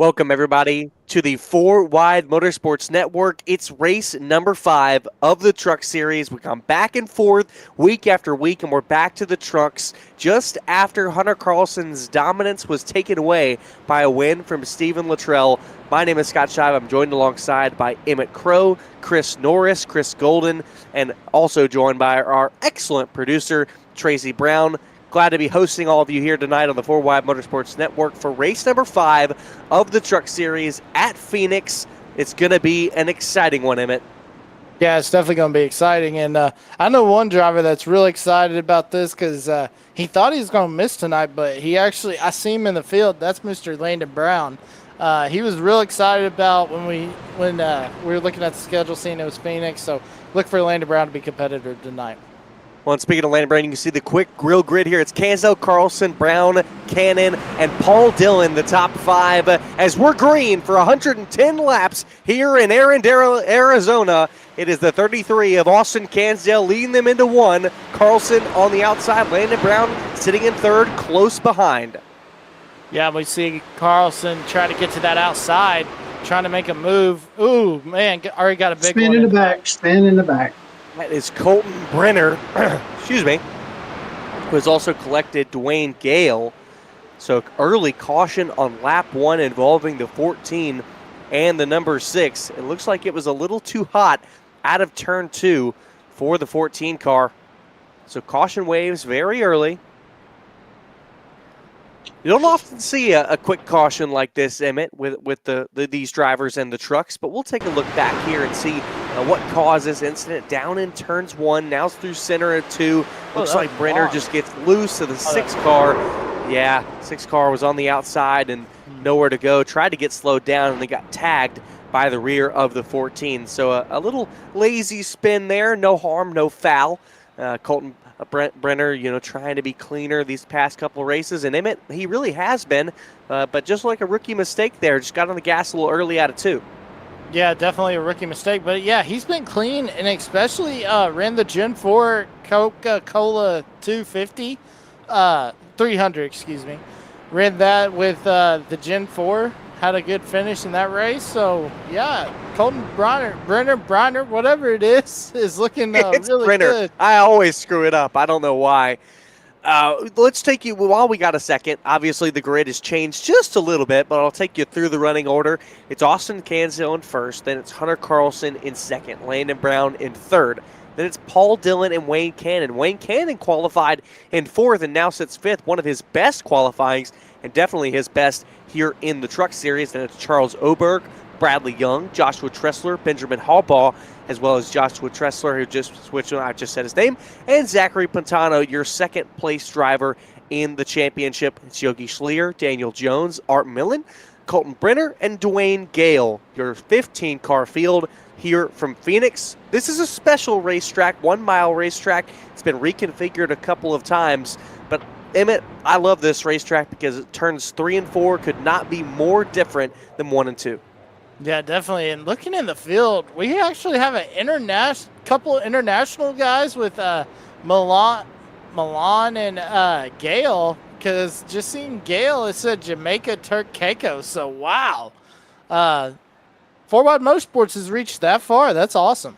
Welcome, everybody, to the Four Wide Motorsports Network. It's race number 5 of the Truck Series. We come back and forth week after week, and we're back to the trucks just after Hunter Carlson's dominance was taken away by a win from Stephen Luttrell. My name is Scott Shive. I'm joined alongside by Emmett Crow, Chris Norris, Chris Golden, and also joined by our excellent producer, Tracy Brown. Glad to be hosting all of you here tonight on the 4Wide Motorsports Network for race number 5 of the Truck Series at Phoenix. It's going to be an exciting one, Emmett. Yeah, it's definitely going to be exciting. And I know one driver that's really excited about this because he thought he was going to miss tonight, but I see him in the field. That's Mr. Landon Brown. He was real excited about when we were looking at the schedule, seeing it was Phoenix. So look for Landon Brown to be competitive tonight. Well, and speaking of Landon Brown, you can see the quick grill grid here. It's Cansdale, Carlson, Brown, Cannon, and Paul Dillon, the top 5, as we're green for 110 laps here in Arendelle, Arizona. It is the 33 of Austin Cansdale leading them into 1. Carlson on the outside, Landon Brown sitting in 3rd, close behind. Yeah, we see Carlson try to get to that outside, trying to make a move. Ooh, man, already got a big one. Spin in the back. That is Colton Brenner, excuse me, who has also collected Dwayne Gale. So early caution on lap 1 involving the 14 and the number 6. It looks like it was a little too hot out of turn 2 for the 14 car. So caution waves very early. You don't often see a quick caution like this, Emmett, with these drivers and the trucks, but we'll take a look back here and see what caused this incident. Down in turns 1, now it's through center of 2. Looks like Brenner just gets loose to the 6 car. Yeah, 6 car was on the outside and nowhere to go. Tried to get slowed down and they got tagged by the rear of the 14. So a little lazy spin there. No harm, no foul. Colton Brenner, trying to be cleaner these past couple races. And Emmett, he really has been, but just like a rookie mistake there, just got on the gas a little early out of 2. Yeah, definitely a rookie mistake. But, yeah, he's been clean, and especially ran the Gen 4 Coca-Cola 250, 300, excuse me. Ran that with the Gen 4. Had a good finish in that race. So, yeah, Colton Brenner, whatever it is looking really Brenner. Good. I always screw it up. I don't know why. Let's take you, while we got a second, obviously the grid has changed just a little bit, but I'll take you through the running order. It's Austin Cansdale in 1st, then it's Hunter Carlson in 2nd, Landon Brown in 3rd. Then it's Paul Dillon and Wayne Cannon. Wayne Cannon qualified in 4th and now sits 5th, one of his best qualifyings and definitely his best here in the Truck Series. Then it's Charles Oberg, Bradley Young, Joshua Tressler, Benjamin Hallbaugh, as well as Joshua Tressler, who just switched, I just said his name, and Zachary Pantano, your 2nd place driver in the championship. It's Yogi Schleer, Daniel Jones, Art Millen, Colton Brenner, and Dwayne Gale, your 15-car field here from Phoenix. This is a special racetrack, 1-mile racetrack. It's been reconfigured a couple of times, but Emmett, I love this racetrack because it turns 3 and 4 could not be more different than 1 and 2. Yeah, definitely. And looking in the field, we actually have a couple of international guys with Milan and Gale. Because just seeing Gale, it said Jamaica Turk Keiko. So wow, 4Wide Motorsports has reached that far. That's awesome.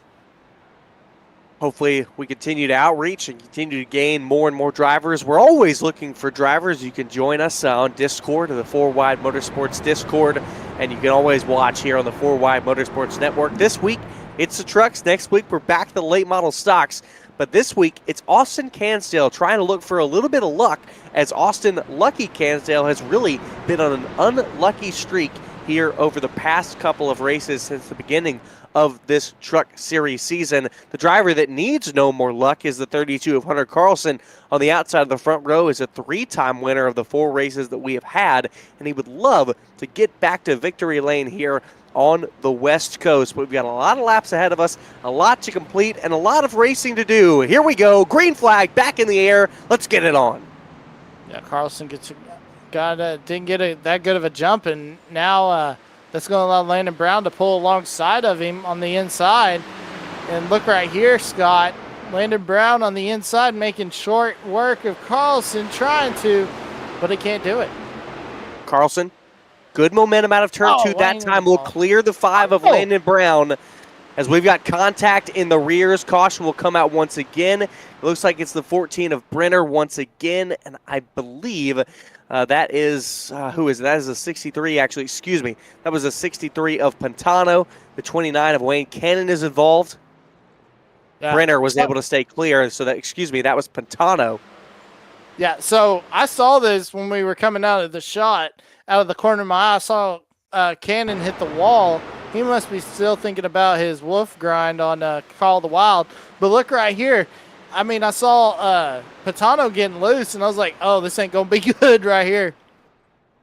Hopefully we continue to outreach and continue to gain more and more drivers. We're always looking for drivers. You can join us on Discord, the 4Wide Motorsports Discord, and you can always watch here on the 4Wide Motorsports Network. This week, it's the trucks. Next week, we're back to the late model stocks. But this week, it's Austin Cansdale trying to look for a little bit of luck, as Austin Lucky Cansdale has really been on an unlucky streak here over the past couple of races since the beginning of this Truck Series season. The driver that needs no more luck is the 32 of Hunter Carlson. On the outside of the front row is a 3-time winner of the 4 races that we have had, and he would love to get back to victory lane here on the West Coast. But we've got a lot of laps ahead of us, a lot to complete, and a lot of racing to do. Here we go. Green flag back in the air. Let's get it on. Yeah, Carlson didn't get that good of a jump, and now that's going to allow Landon Brown to pull alongside of him on the inside. And look right here, Scott. Landon Brown on the inside making short work of Carlson, trying to, but he can't do it. Carlson Good momentum out of turn 2 that time. Will clear the 5 of Landon Brown. As we've got contact in the rears, caution will come out once again. It looks like it's the 14 of Brenner once again, and I believe that is, who is it? That is a 63, actually, excuse me. That was a 63 of Pantano. The 29 of Wayne Cannon is involved. Yeah. Brenner was able to stay clear, so that, excuse me, that was Pantano. Yeah, so I saw this when we were coming out of the shot. Out of the corner of my eye, I saw Cannon hit the wall. He must be still thinking about his wolf grind on Call of the Wild. But look right here. I mean, I saw Patano getting loose, and I was like, oh, this ain't going to be good right here.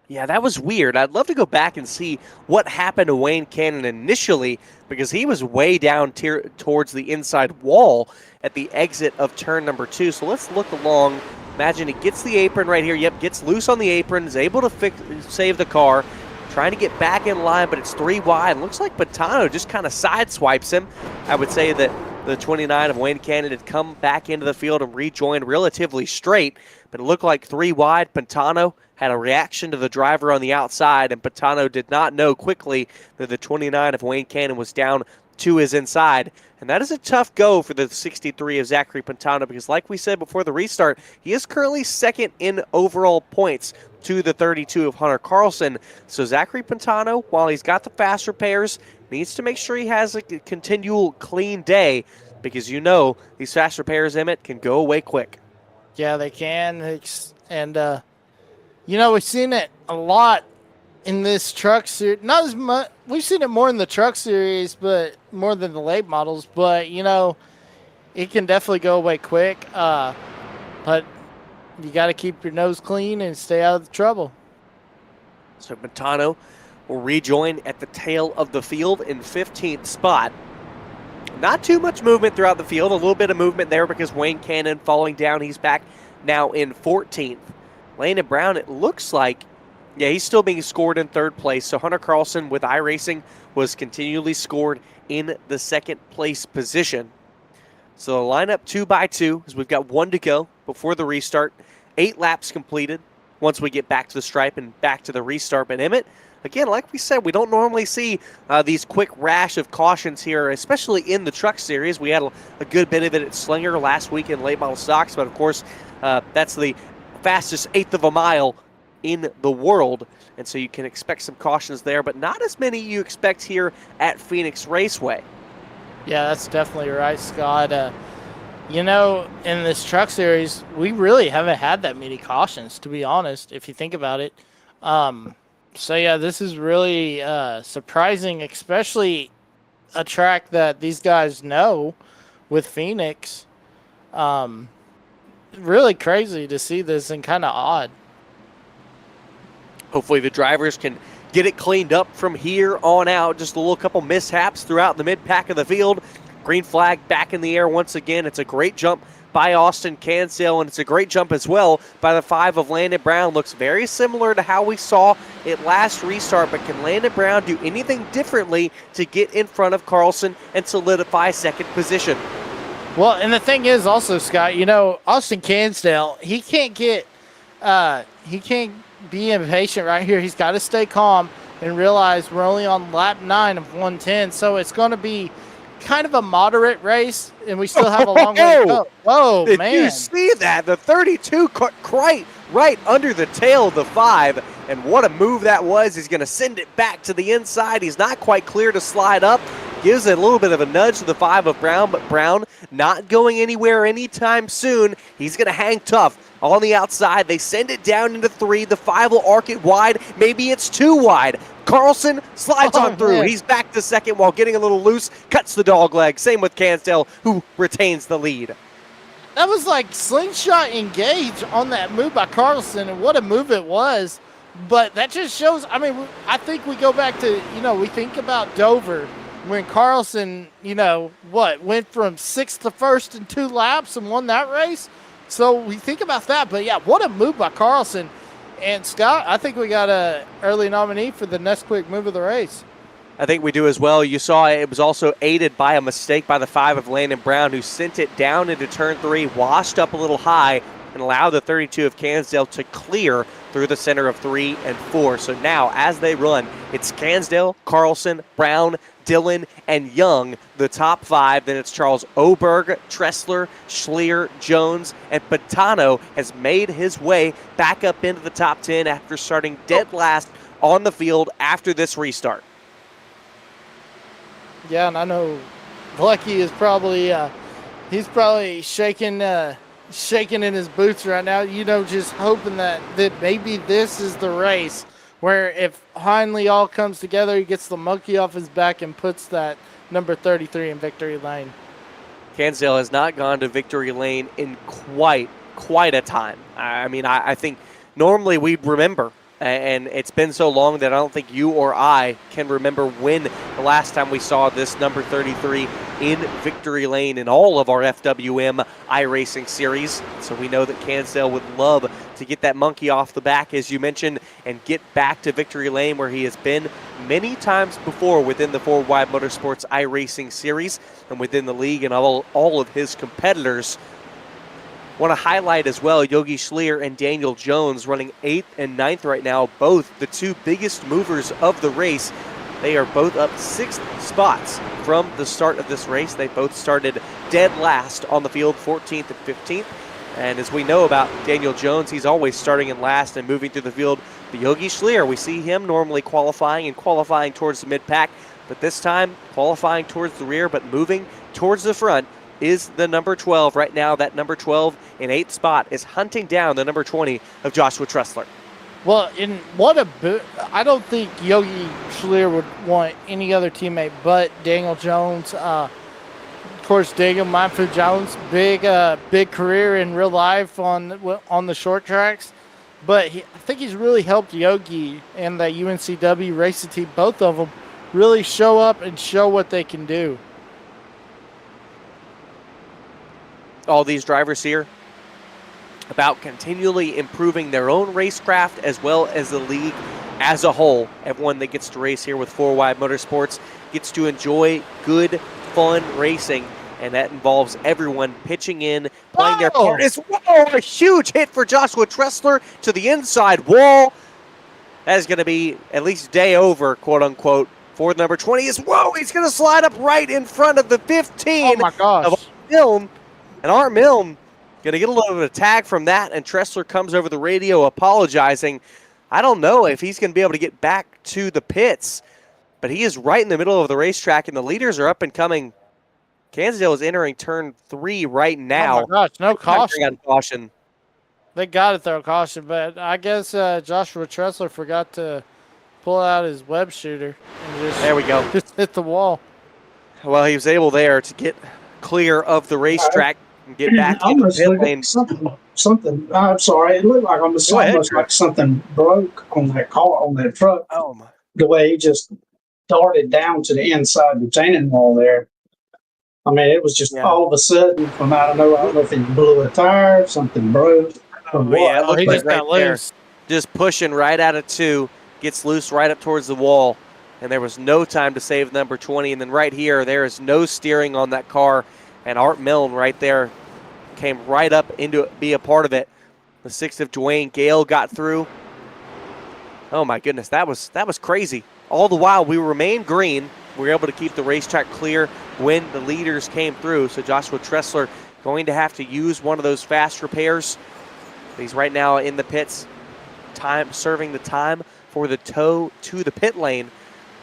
Yeah, that was weird. I'd love to go back and see what happened to Wayne Cannon initially, because he was way down towards the inside wall at the exit of turn number 2. So let's look along. Imagine he gets the apron right here. Yep, gets loose on the apron, is able to save the car. Trying to get back in line, but it's 3 wide. Looks like Pantano just kind of sideswipes him. I would say that the 29 of Wayne Cannon had come back into the field and rejoined relatively straight, but it looked like 3 wide. Pantano had a reaction to the driver on the outside, and Pantano did not know quickly that the 29 of Wayne Cannon was down to his inside. And that is a tough go for the 63 of Zachary Pantano, because like we said before the restart, he is currently second in overall points to the 32 of Hunter Carlson. So Zachary Pantano, while he's got the fast repairs, needs to make sure he has a continual clean day, because you know these fast repairs, Emmett, can go away quick. Yeah, they can. And, you know, we've seen it a lot in this truck series. Not as much. We've seen it more in the truck series, but more than the late models. But, you know, it can definitely go away quick. But you got to keep your nose clean and stay out of the trouble. So Pantano will rejoin at the tail of the field in 15th spot. Not too much movement throughout the field. A little bit of movement there because Wayne Cannon falling down. He's back now in 14th. Landon Brown, it looks like, yeah, he's still being scored in 3rd place. So Hunter Carlson with iRacing was continually scored in the 2nd place position. So line up 2 by 2 as we've got 1 to go before the restart. 8 laps completed once we get back to the stripe and back to the restart. But Emmett, again, like we said, we don't normally see these quick rash of cautions here, especially in the truck series. We had a good bit of it at Slinger last week in late model stocks, but of course, that's the fastest 1/8 of a mile in the world, and so you can expect some cautions there, but not as many you expect here at Phoenix Raceway. Yeah, that's definitely right, Scott. You know, in this truck series, we really haven't had that many cautions, to be honest, if you think about it. So, yeah, this is really surprising, especially a track that these guys know with Phoenix. Really crazy to see this and kind of odd. Hopefully the drivers can get it cleaned up from here on out. Just a little couple mishaps throughout the mid-pack of the field. Green flag back in the air once again. It's a great jump by Austin Cansell, and it's a great jump as well by the 5 of Landon Brown. Looks very similar to how we saw it last restart, but can Landon Brown do anything differently to get in front of Carlson and solidify 2nd position? Well, and the thing is also, Scott, you know, Austin Cansell, he can't be impatient right here. He's got to stay calm and realize we're only on lap 9 of 110, so it's going to be kind of a moderate race, and we still have a long way to go. Whoa, man. Did you see that? The 32 caught right under the tail of the 5, and what a move that was. He's going to send it back to the inside. He's not quite clear to slide up. Gives it a little bit of a nudge to the 5 of Brown, but Brown not going anywhere anytime soon. He's going to hang tough on the outside. They send it down into 3. The 5 will arc it wide. Maybe it's too wide. Carlson slides on through. Man. He's back to 2nd while getting a little loose. Cuts the dog leg. Same with Cansell, who retains the lead. That was like slingshot engage on that move by Carlson, and what a move it was. But that just shows, I mean, I think we go back to, you know, we think about Dover when Carlson, you know, went from 6th to 1st in 2 laps and won that race. So we think about that. But, yeah, what a move by Carlson. And, Scott, I think we got an early nominee for the next quick move of the race. I think we do as well. You saw it was also aided by a mistake by the 5 of Landon Brown, who sent it down into turn 3, washed up a little high, and allow the 32 of Cansdale to clear through the center of 3 and 4. So now, as they run, it's Cansdale, Carlson, Brown, Dillon, and Young, the top 5. Then it's Charles Oberg, Tressler, Schleer, Jones, and Patano has made his way back up into the top 10 after starting dead last on the field after this restart. Yeah, and I know Lucky is probably he's probably shaking in his boots right now, just hoping that maybe this is the race where if Hindley all comes together, he gets the monkey off his back and puts that number 33 in victory lane. Cansdale has not gone to victory lane in quite a time. I mean, I think normally we'd remember, and it's been so long that I don't think you or I can remember when the last time we saw this number 33 in victory lane in all of our FWM iRacing series. So we know that Cansdale would love to get that monkey off the back, as you mentioned, and get back to victory lane where he has been many times before within the 4Wide Motorsports iRacing series and within the league and all of his competitors. Want to highlight as well Yogi Schleer and Daniel Jones running 8th and 9th right now, both the two biggest movers of the race. They are both up 6 spots from the start of this race. They both started dead last on the field, 14th and 15th. And as we know about Daniel Jones, he's always starting in last and moving through the field. But Yogi Schleer, we see him normally qualifying towards the mid-pack, but this time qualifying towards the rear, but moving towards the front is the number 12. Right now, that number 12 in 8th spot is hunting down the number 20 of Joshua Tressler. Well, I don't think Yogi Schleer would want any other teammate but Daniel Jones. Of course, Daniel Manfred Jones, big career in real life on the short tracks. But I think he's really helped Yogi and the UNCW racing team, both of them, really show up and show what they can do. All these drivers here about continually improving their own racecraft as well as the league as a whole. Everyone that gets to race here with 4Wide Motorsports gets to enjoy good, fun racing, and that involves everyone pitching in, playing their part. A huge hit for Joshua Tressler to the inside wall. That is going to be at least day over, quote unquote, for number 20. He's going to slide up right in front of the 15 oh my gosh. of Milne. And Art Milne going to get a little bit of a tag from that, and Tressler comes over the radio apologizing. I don't know if he's going to be able to get back to the pits, but he is right in the middle of the racetrack, and the leaders are up and coming. Cansdale is entering turn 3 right now. Oh my gosh, no caution. They got to throw caution, but I guess Joshua Tressler forgot to pull out his web shooter and there we go. Just hit the wall. Well, he was able there to get clear of the racetrack and get back into the pit lane. Something. I'm sorry. It looked like almost like something broke on that car, on that truck. Oh my! The way he just darted down to the inside retaining wall there. I mean, it was just all of a sudden from out of nowhere. I don't know if he blew a tire, something broke. Yeah, it looked he like just got loose. Just pushing right out of 2, gets loose right up towards the wall, and there was no time to save number 20. And then right here, there is no steering on that car, and Art Milne right there came right up into it, be a part of it. The 6th of Dwayne Gale got through. Oh my goodness, that was crazy. All the while we remained green. We were able to keep the racetrack clear when the leaders came through. So Joshua Tressler going to have to use one of those fast repairs. He's right now in the pits, serving the time for the tow to the pit lane.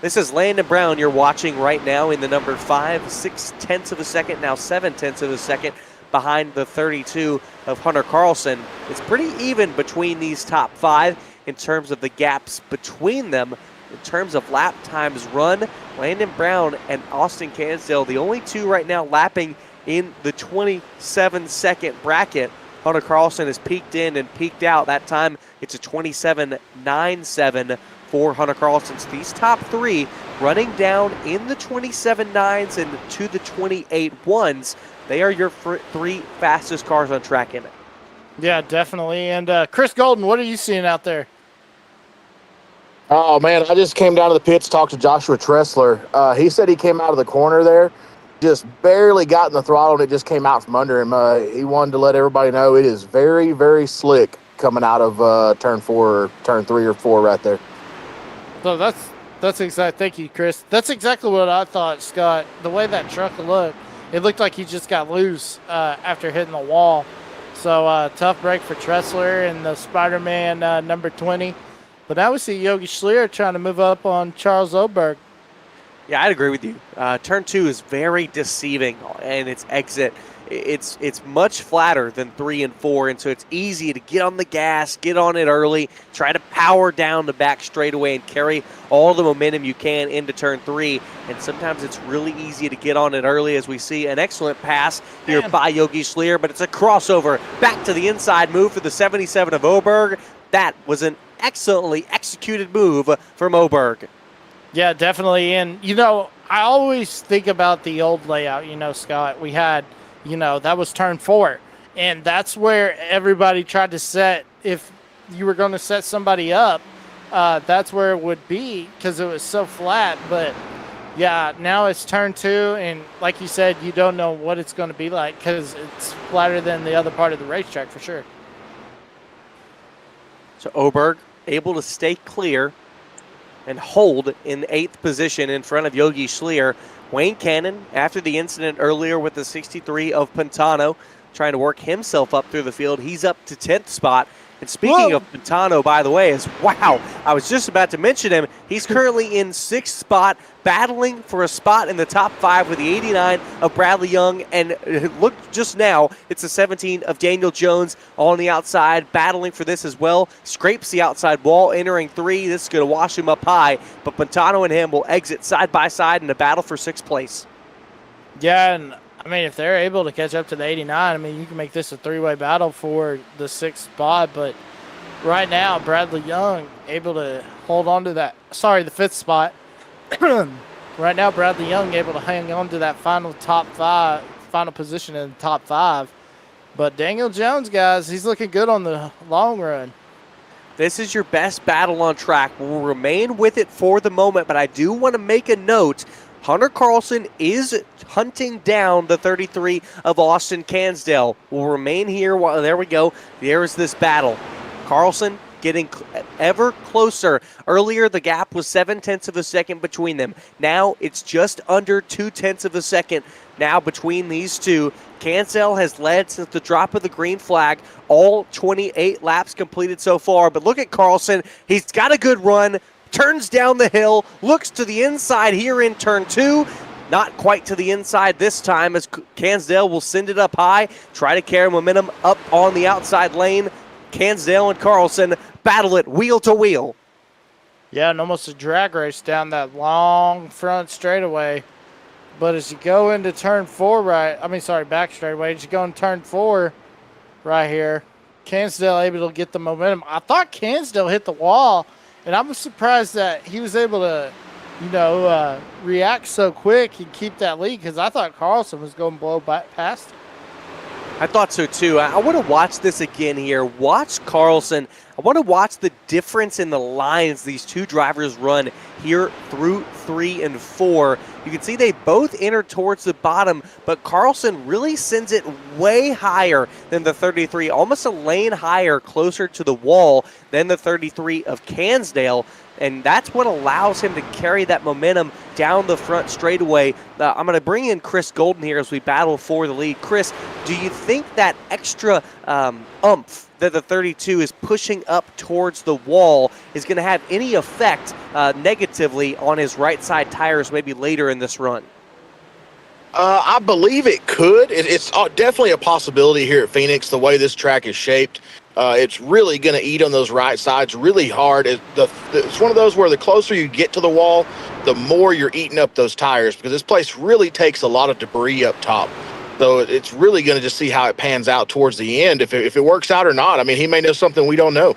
This is Landon Brown you're watching right now in the number 5, 6/10 of a second, now 7/10 of a second behind the 32 of Hunter Carlson. It's pretty even between these top 5 in terms of the gaps between them. In terms of lap times run, Landon Brown and Austin Cansdale, the only 2 right now lapping in the 27-second bracket. Hunter Carlson has peaked in and peaked out. That time it's a 27.97 for Hunter Carlson. So these top 3 running down in the 27.9s and to the 28.1s. They are your 3 fastest cars on track in it. Yeah, definitely. And Chris Golden, what are you seeing out there? Oh, man, I just came down to the pits to talk to Joshua Tressler. He said he came out of the corner there, just barely got in the throttle and it just came out from under him. He wanted to let everybody know it is very, very slick coming out of turn 4 or turn 3 or 4 right there. So that's exactly. Thank you, Chris. That's exactly what I thought, Scott. The way that truck looked, it looked like he just got loose after hitting the wall. So tough break for Tressler and the Spider-Man number 20. But now we see Yogi Schlier trying to move up on Charles Oberg. Yeah, I'd agree with you. Turn 2 is very deceiving, and its exit, it's much flatter than 3 and 4, and so it's easy to get on the gas, get on it early, try to power down the back straightaway and carry all the momentum you can into turn 3, and sometimes it's really easy to get on it early, as we see an excellent pass here by Yogi Schlier, but it's a crossover back to the inside move for the 77 of Oberg. That was an excellently executed move from Oberg. Yeah, definitely. And, I always think about the old layout, Scott. We had, that was turn 4. And that's where everybody tried to set, if you were going to set somebody up, that's where it would be because it was so flat. But, yeah, now it's turn 2. And like you said, you don't know what it's going to be like because it's flatter than the other part of the racetrack for sure. So Oberg able to stay clear and hold in 8th position in front of Yogi Schlier. Wayne Cannon, after the incident earlier with the 63 of Pantano, trying to work himself up through the field. He's up to 10th spot. And speaking of Pantano, by the way, I was just about to mention him. He's currently in 6th spot, battling for a spot in the top 5 with the 89 of Bradley Young. And look just now, it's the 17 of Daniel Jones on the outside, battling for this as well. Scrapes the outside wall, entering 3. This is going to wash him up high. But Pantano and him will exit side by side in a battle for 6th place. Yeah, and if they're able to catch up to the 89, you can make this a 3-way battle for the 6th spot. But right now, Bradley Young able to hold on to that. Sorry, the 5th spot. Right now, Bradley Young able to hang on to that final position in the top 5. But Daniel Jones, guys, he's looking good on the long run. This is your best battle on track. We'll remain with it for the moment, but I do want to make a note. Hunter Carlson is hunting down the 33 of Austin Cansdale. We'll remain here. There we go. There's this battle. Carlson getting ever closer. Earlier, the gap was 0.7 of a second between them. Now, it's just under 0.2 of a second now between these two. Cansdale has led since the drop of the green flag. All 28 laps completed so far. But look at Carlson. He's got a good run. Turns down the hill, looks to the inside here in turn 2. Not quite to the inside this time as Cansdale will send it up high, try to carry momentum up on the outside lane. Cansdale and Carlson battle it wheel to wheel. Yeah, and almost a drag race down that long front straightaway. But as you go into turn 4 back straightaway, as you go in turn 4 right here, Cansdale able to get the momentum. I thought Cansdale hit the wall. And I was surprised that he was able to, react so quick and keep that lead because I thought Carlson was going to blow past him. I thought so too. I want to watch this again here. Watch Carlson. I want to watch the difference in the lines these two drivers run here through 3 and 4. You can see they both enter towards the bottom, but Carlson really sends it way higher than the 33, almost a lane higher, closer to the wall than the 33 of Cansdale. And that's what allows him to carry that momentum down the front straightaway. I'm going to bring in Chris Golden here as we battle for the lead. Chris, do you think that extra oomph that the 32 is pushing up towards the wall is going to have any effect negatively on his right side tires maybe later in this run? I believe it could. It's definitely a possibility here at Phoenix, the way this track is shaped. It's really going to eat on those right sides really hard. It's one of those where the closer you get to the wall, the more you're eating up those tires because this place really takes a lot of debris up top. So it's really going to just see how it pans out towards the end, if it works out or not. He may know something we don't know.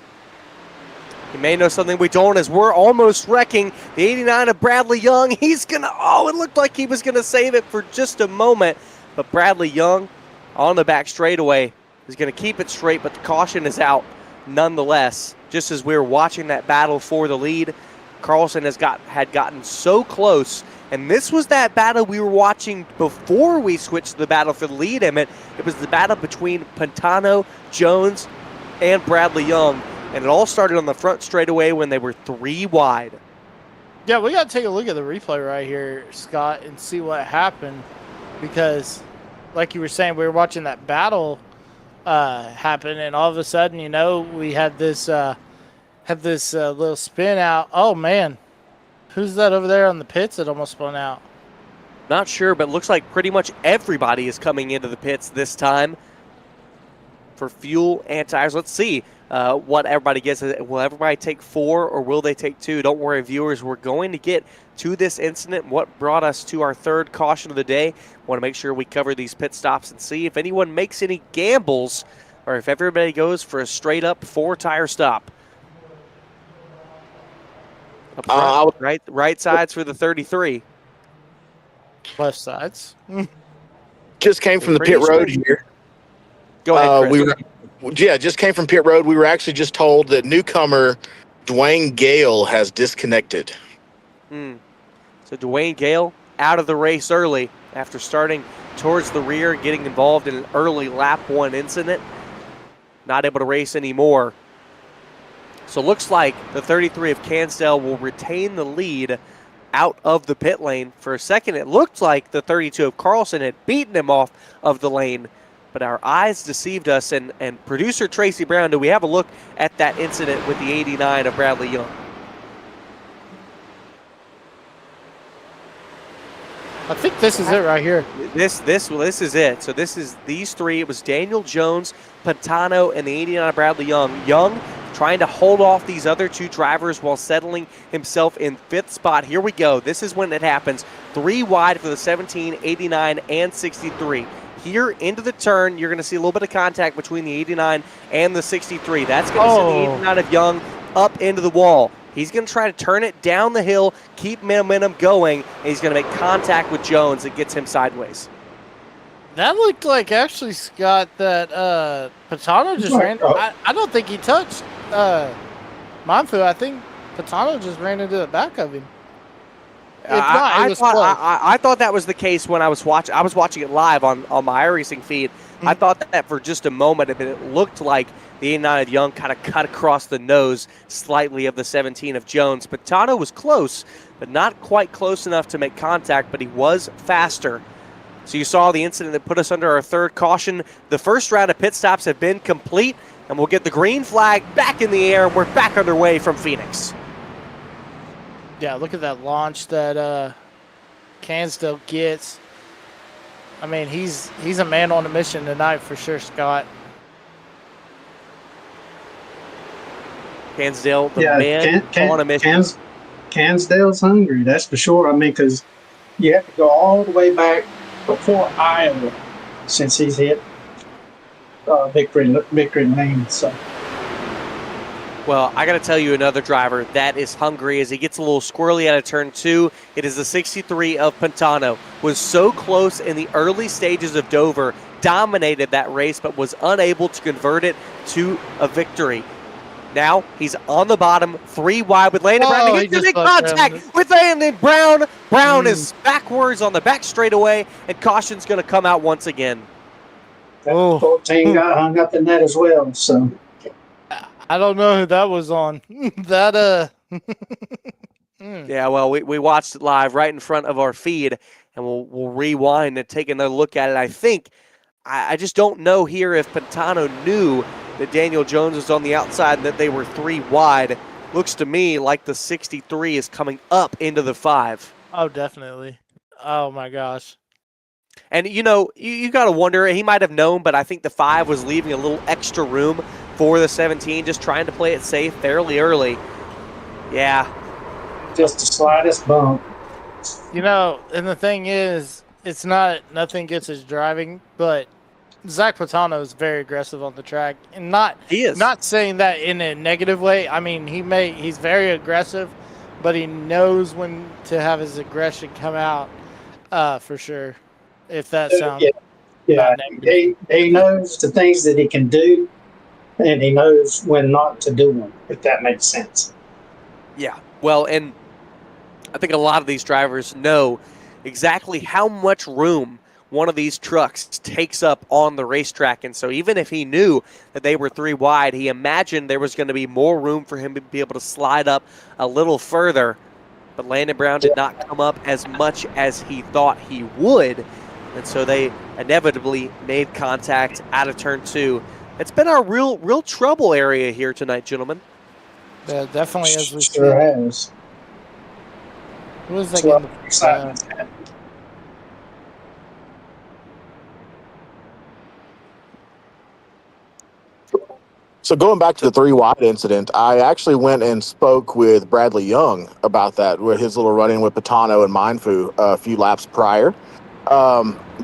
He may know something we don't as we're almost wrecking the 89 of Bradley Young. He's going to, it looked like he was going to save it for just a moment. But Bradley Young on the back straightaway is going to keep it straight, but the caution is out nonetheless. Just as we were watching that battle for the lead, Carlson had gotten so close. And this was that battle we were watching before we switched to the battle for the lead, Emmett. It was the battle between Pantano, Jones, and Bradley Young. And it all started on the front straightaway when they were 3 wide. Yeah, we got to take a look at the replay right here, Scott, and see what happened. Because, like you were saying, we were watching that battle happen, and all of a sudden, we had this little spin out. Oh, man. Who's that over there on the pits that almost spun out? Not sure, but it looks like pretty much everybody is coming into the pits this time for fuel and tires. Let's see what everybody gets. Will everybody take 4 or will they take 2? Don't worry, viewers. We're going to get to this incident, what brought us to our 3rd caution of the day. Want to make sure we cover these pit stops and see if anyone makes any gambles or if everybody goes for a straight-up 4-tire stop. Up front, right sides for the 33. Left sides. Just came from the pit road here. Go ahead, Chris. Just came from pit road. We were actually just told that newcomer Dwayne Gale has disconnected. So Dwayne Gale out of the race early after starting towards the rear, getting involved in an early lap 1 incident. Not able to race anymore. So it looks like the 33 of Cansdale will retain the lead out of the pit lane. For a second, it looked like the 32 of Carlson had beaten him off of the lane, but our eyes deceived us. And producer Tracy Brown, do we have a look at that incident with the 89 of Bradley Young? I think this is it right here. This is it. So this is these 3. It was Daniel Jones, Pantano, and the 89 of Bradley Young. Young trying to hold off these other 2 drivers while settling himself in 5th spot. Here we go. This is when it happens. 3 wide for the 17, 89, and 63. Here into the turn, you're going to see a little bit of contact between the 89 and the 63. That's going to send the 89 of Young up into the wall. He's going to try to turn it down the hill, keep momentum going, and he's going to make contact with Jones that gets him sideways. That looked like, actually, Scott, that Patano just ran. I don't think he touched Monfu. I think Patano just ran into the back of him. I thought that was the case when I was watching it live on my iRacing feed. I thought that for just a moment, it looked like the 89 of Young kind of cut across the nose slightly of the 17 of Jones. Patano was close, but not quite close enough to make contact, but he was faster. So you saw the incident that put us under our 3rd caution. The first round of pit stops have been complete, and we'll get the green flag back in the air, and we're back underway from Phoenix. Yeah, look at that launch that Cansdale gets. I mean, he's a man on a mission tonight for sure, Scott. Cansdale, the man on a mission. Cansdale's hungry, that's for sure. I mean, because you have to go all the way back before Iowa since he's hit victory lane. So. Well, I got to tell you another driver that is hungry as he gets a little squirrely out of turn 2. It is the 63 of Pantano. Was so close in the early stages of Dover, dominated that race, but was unable to convert it to a victory. Now he's on the bottom, 3 wide with Landon Brown. He gets in contact with Landon Brown. Brown is backwards on the back straightaway, and caution's going to come out once again. That 14 got hung up in that as well. So I don't know who that was on. Yeah, well, we watched it live right in front of our feed, and we'll rewind and take another look at it. I just don't know here if Pantano knew that Daniel Jones was on the outside and that they were 3 wide. Looks to me like the 63 is coming up into the 5. Oh, definitely. Oh, my gosh. And, you got to wonder, he might have known, but I think the 5 was leaving a little extra room for the 17, just trying to play it safe fairly early. Yeah. Just the slightest bump. And the thing is, it's nothing gets his driving, but Zach Patano is very aggressive on the track, and not saying that in a negative way. I mean, he's very aggressive, but he knows when to have his aggression come out, for sure. If that sounds he knows the things that he can do, and he knows when not to do them. If that makes sense. Yeah, Well, and I think a lot of these drivers know exactly how much room one of these trucks takes up on the racetrack. And so even if he knew that they were 3 wide, he imagined there was going to be more room for him to be able to slide up a little further. But Landon Brown did not come up as much as he thought he would. And so they inevitably made contact out of turn 2. It's been our real trouble area here tonight, gentlemen. Yeah, definitely, as we Sure see. has. Who was That's that what getting I'm excited at. So going back to the 3 wide incident, I actually went and spoke with Bradley Young about that, with his little run-in with Patano and Mindfu a few laps prior.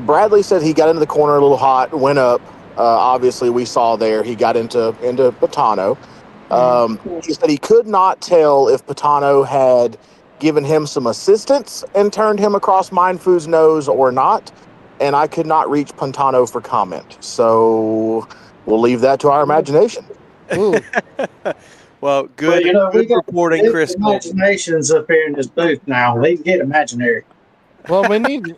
Bradley said he got into the corner a little hot, went up. Obviously, we saw there he got into Patano. He said he could not tell if Patano had given him some assistance and turned him across Mindfu's nose or not, and I could not reach Patano for comment. So we'll leave that to our imagination. Ooh. Well, Well, good we got reporting, big Chris Colton. imaginations up here in this booth now. We can get imaginary. Well, we need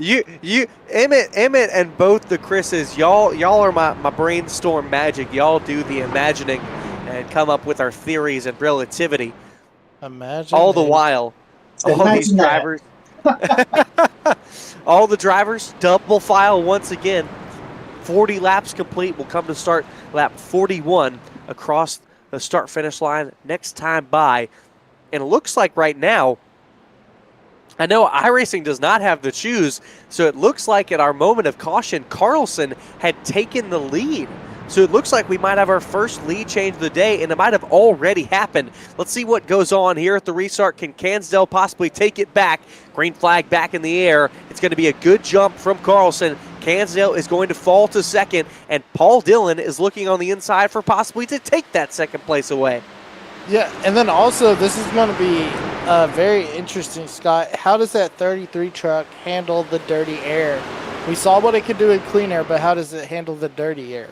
You Emmett and both the Chris's, y'all are my brainstorm magic. Y'all do the imagining and come up with our theories and relativity. imagine All the while, all these Imagine that. drivers, all the drivers double file once again. 40 laps complete. Will come to start lap 41 across the start finish line next time by. And it looks like right now, I know iRacing does not have the shoes, so it looks like at our moment of caution, Carlson had taken the lead. So it looks like we might have our first lead change of the day, and it might have already happened. Let's see what goes on here at the restart. Can Cansdale possibly take it back? Green flag back in the air. It's going to be a good jump from Carlson. Cansdale is going to fall to second, and Paul Dillon is looking on the inside for possibly to take that second place away. Yeah, and then also this is going to be very interesting, Scott. How does that 33 truck handle the dirty air? We saw what it could do in clean air, but how does it handle the dirty air?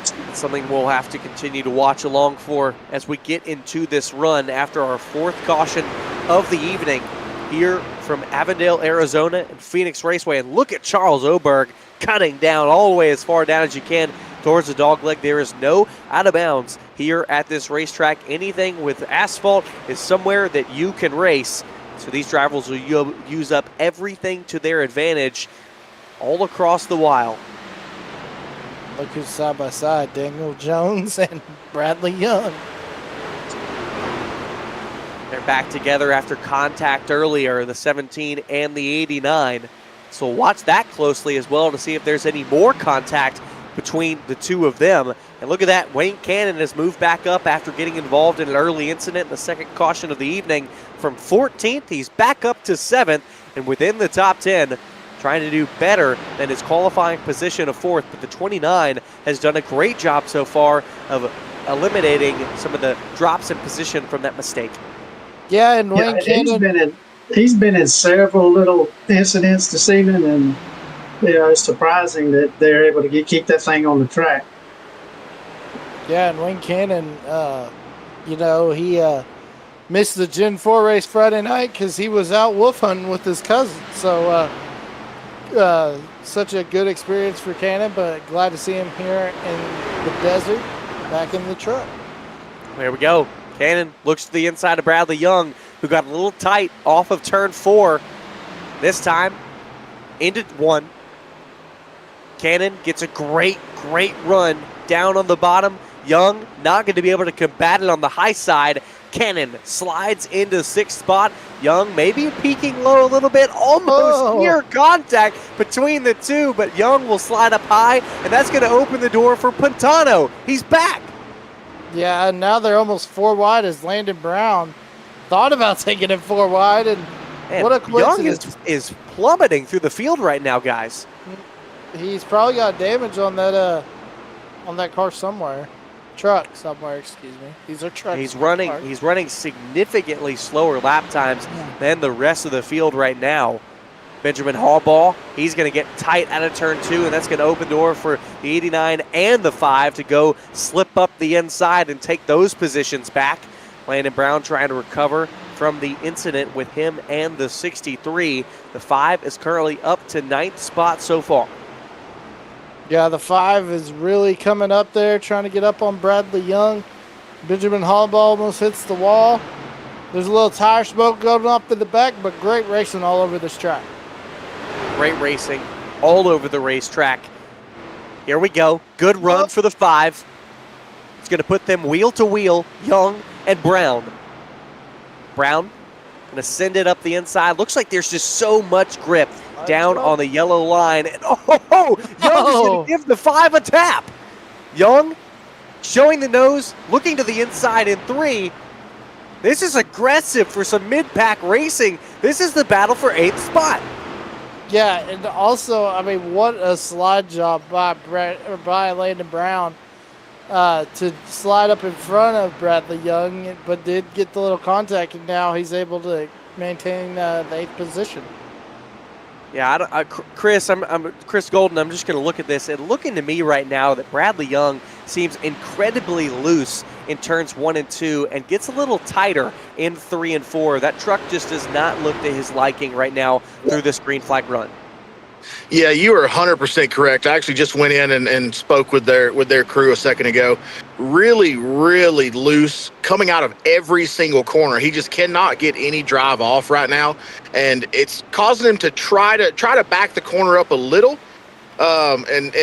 It's something we'll have to continue to watch along for as we get into this run after our 4th caution of the evening here from Avondale, Arizona and Phoenix Raceway. And look at Charles Oberg cutting down all the way as far down as you can towards the dog leg. There is no out of bounds here at this racetrack. Anything with asphalt is somewhere that you can race. So these drivers will use up everything to their advantage all across the while. Look who's side by side, Daniel Jones and Bradley Young. They're back together after contact earlier, the 17 and the 89. So watch that closely as well to see if there's any more contact between the two of them. And look at that, Wayne Cannon has moved back up after getting involved in an early incident in the second caution of the evening. From 14th, he's back up to 7th and within the top 10, trying to do better than his qualifying position of 4th. But the 29 has done a great job so far of eliminating some of the drops in position from that mistake. Yeah, and Wayne Cannon. He's been in several little incidents this evening, and it's surprising that they're able to keep that thing on the track. Yeah, and Wayne Cannon, he missed the Gen 4 race Friday night because he was out wolf hunting with his cousin. So, such a good experience for Cannon, but glad to see him here in the desert, back in the truck. There we go. Cannon looks to the inside of Bradley Young, who got a little tight off of turn 4. This time, into 1. Cannon gets a great run down on the bottom. Young not going to be able to combat it on the high side. Cannon slides into 6th spot. Young maybe peeking low a little bit, almost near contact between the two, but Young will slide up high, and that's going to open the door for Pantano. He's back. Yeah, and now they're almost 4 wide as Landon Brown thought about taking it 4 wide, and what a coincidence. Young is plummeting through the field right now, guys. He's probably got damage on that car somewhere. Truck somewhere, excuse me. These are trucks. He's running significantly slower lap times than the rest of the field right now. Benjamin Hallball, he's going to get tight out of turn 2, and that's going to open the door for the 89 and the 5 to go slip up the inside and take those positions back. Landon Brown trying to recover from the incident with him and the 63. The 5 is currently up to 9th spot so far. Yeah, the 5 is really coming up there, trying to get up on Bradley Young. Benjamin Hallball almost hits the wall. There's a little tire smoke going up in the back, but great racing all over this track. Great racing all over the racetrack. Here we go. Good run for the 5. It's going to put them wheel to wheel, Young and Brown. Brown going to send it up the inside. Looks like there's just so much grip down on the yellow line. And Young is going to give the 5 a tap. Young showing the nose, looking to the inside in 3. This is aggressive for some mid-pack racing. This is the battle for 8th spot. Yeah, and also, I mean, what a slide job by Landon Brown to slide up in front of Bradley Young, but did get the little contact, and now he's able to maintain the 8th position. Yeah, Chris, I'm Chris Golden. I'm just going to look at this, and looking to me right now that Bradley Young seems incredibly loose in turns 1 and 2, and gets a little tighter in 3 and 4. That truck just does not look to his liking right now through this green flag run. Yeah, you are 100% correct. I actually just went in and spoke with their crew a second ago. Really, really loose, coming out of every single corner. He just cannot get any drive off right now, and it's causing him to try to back the corner up a little, and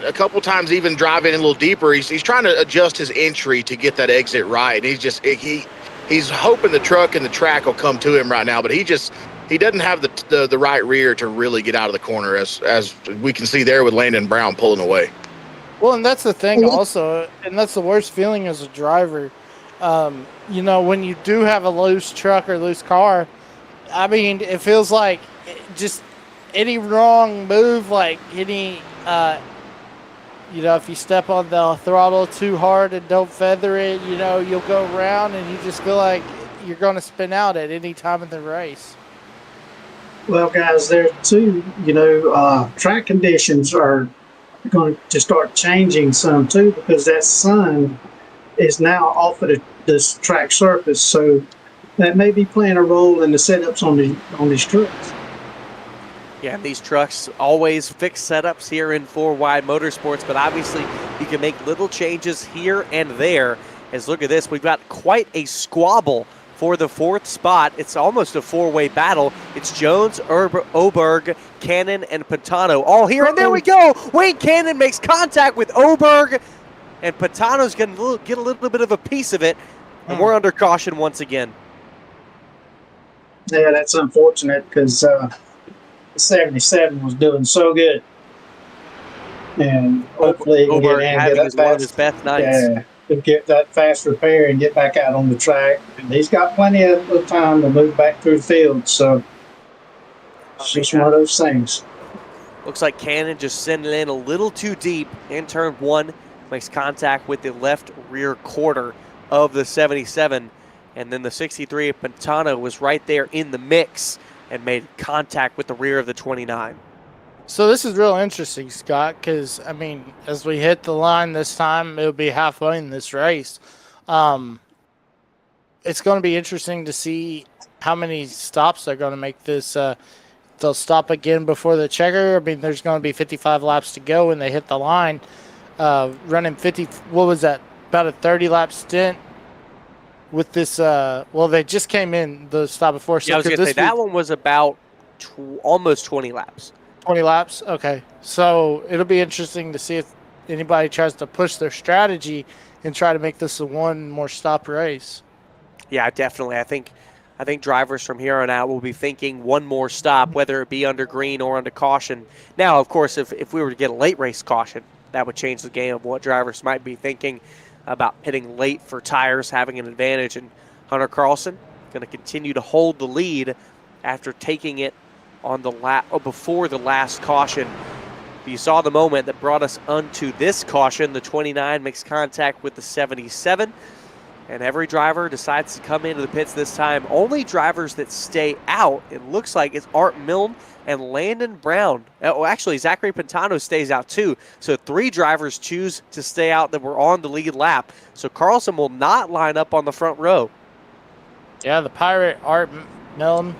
a couple times even drive in a little deeper. He's trying to adjust his entry to get that exit right, and he's hoping the truck and the track will come to him right now, but he doesn't have the right rear to really get out of the corner, as we can see there with Landon Brown pulling away. Well, and that's the thing also, and that's the worst feeling as a driver. When you do have a loose truck or loose car, I mean, it feels like just any wrong move, like any, if you step on the throttle too hard and don't feather it, you'll go around and you just feel like you're going to spin out at any time in the race. Well, guys, there too, track conditions are going to start changing some too, because that sun is now off of this track surface, so that may be playing a role in the setups on these trucks. Yeah, these trucks always fix setups here in 4Wide Motorsports, but obviously you can make little changes here and there. As look at this, we've got quite a squabble for the 4th spot. It's almost a 4-way battle. It's Jones, Oberg, Cannon, and Pantano all here. And there we go. Wayne Cannon makes contact with Oberg, and Pantano's going to get a little bit of a piece of it, and we're under caution once again. Yeah, that's unfortunate, because the 77 was doing so good. And hopefully Oberg having one of his best nights. Yeah. To get that fast repair and get back out on the track. And he's got plenty of time to move back through the field, so it's just one of those things. Looks like Cannon just sending in a little too deep in turn 1, makes contact with the left rear quarter of the 77, and then the 63 Pantano was right there in the mix and made contact with the rear of the 29. So this is real interesting, Scott, because, I mean, as we hit the line this time, it'll be halfway in this race. It's going to be interesting to see how many stops they're going to make this. They'll stop again before the checker. I mean, there's going to be 55 laps to go when they hit the line. Running 50, what was that, about a 30-lap stint with this. They just came in the stop before. So yeah, I was going to say, that one was about almost 20 laps. 20 laps? Okay. So it'll be interesting to see if anybody tries to push their strategy and try to make this a one more stop race. Yeah, definitely. I think drivers from here on out will be thinking one more stop, whether it be under green or under caution. Now, of course, if we were to get a late race caution, that would change the game of what drivers might be thinking about pitting late for tires having an advantage. And Hunter Carlson going to continue to hold the lead after taking it on the before the last caution. You saw the moment that brought us onto this caution. The 29 makes contact with the 77. and every driver decides to come into the pits this time. Only drivers that stay out, it looks like, is Art Milne and Landon Brown. Oh, actually, Zachary Pantano stays out too. So 3 drivers choose to stay out that were on the lead lap. So Carlson will not line up on the front row. Yeah, the Pirate, Art Milne,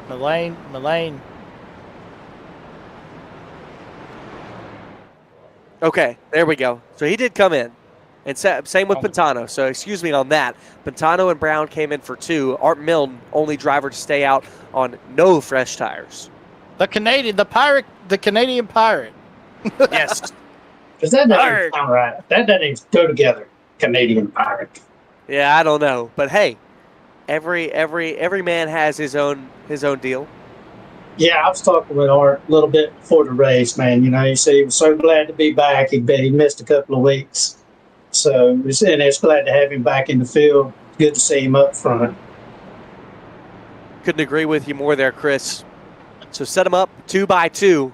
Mullane. Okay, there we go. So he did come in. And same with Pantano. So excuse me on that. Pantano and Brown came in for 2. Art Milne, only driver to stay out on no fresh tires. The Canadian Pirate. Yes. Because that doesn't sound right. That doesn't even go together. Canadian Pirate. Yeah, I don't know. But hey, every man has his own deal. Yeah, I was talking with Art a little bit before the race, man. You know, he said he was so glad to be back. He missed a couple of weeks. So, and it's glad to have him back in the field. Good to see him up front. Couldn't agree with you more there, Chris. So set them up 2 by 2.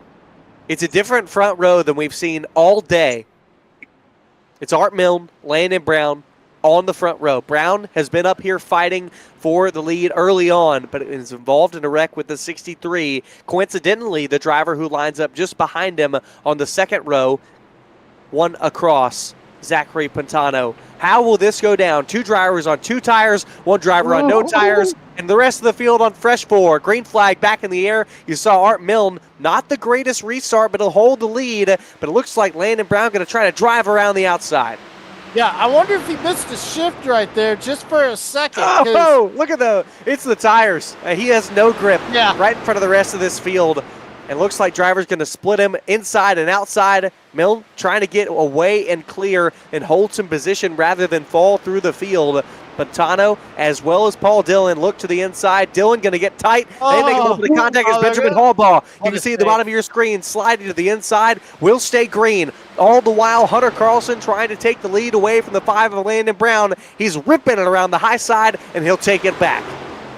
It's a different front row than we've seen all day. It's Art Milne, Landon Brown on the front row. Brown has been up here fighting for the lead early on, but is involved in a wreck with the 63. Coincidentally, the driver who lines up just behind him on the second row, one across, Zachary Pantano. How will this go down? 2 drivers on 2 tires, 1 driver on no tires, and the rest of the field on fresh 4. Green flag back in the air. You saw Art Milne, not the greatest restart, but he'll hold the lead. But it looks like Landon Brown going to try to drive around the outside. Yeah, I wonder if he missed a shift right there just for a second. Oh, look at it's the tires. He has no grip right in front of the rest of this field. And looks like driver's going to split him inside and outside. Milne trying to get away and clear and hold some position rather than fall through the field. Pantano, as well as Paul Dillon, look to the inside. Dillon going to get tight. They make a little bit of contact as Benjamin Hallbaugh. You can see at the bottom of your screen sliding to the inside. Will stay green. All the while, Hunter Carlson trying to take the lead away from the 5 of Landon Brown. He's ripping it around the high side, and he'll take it back.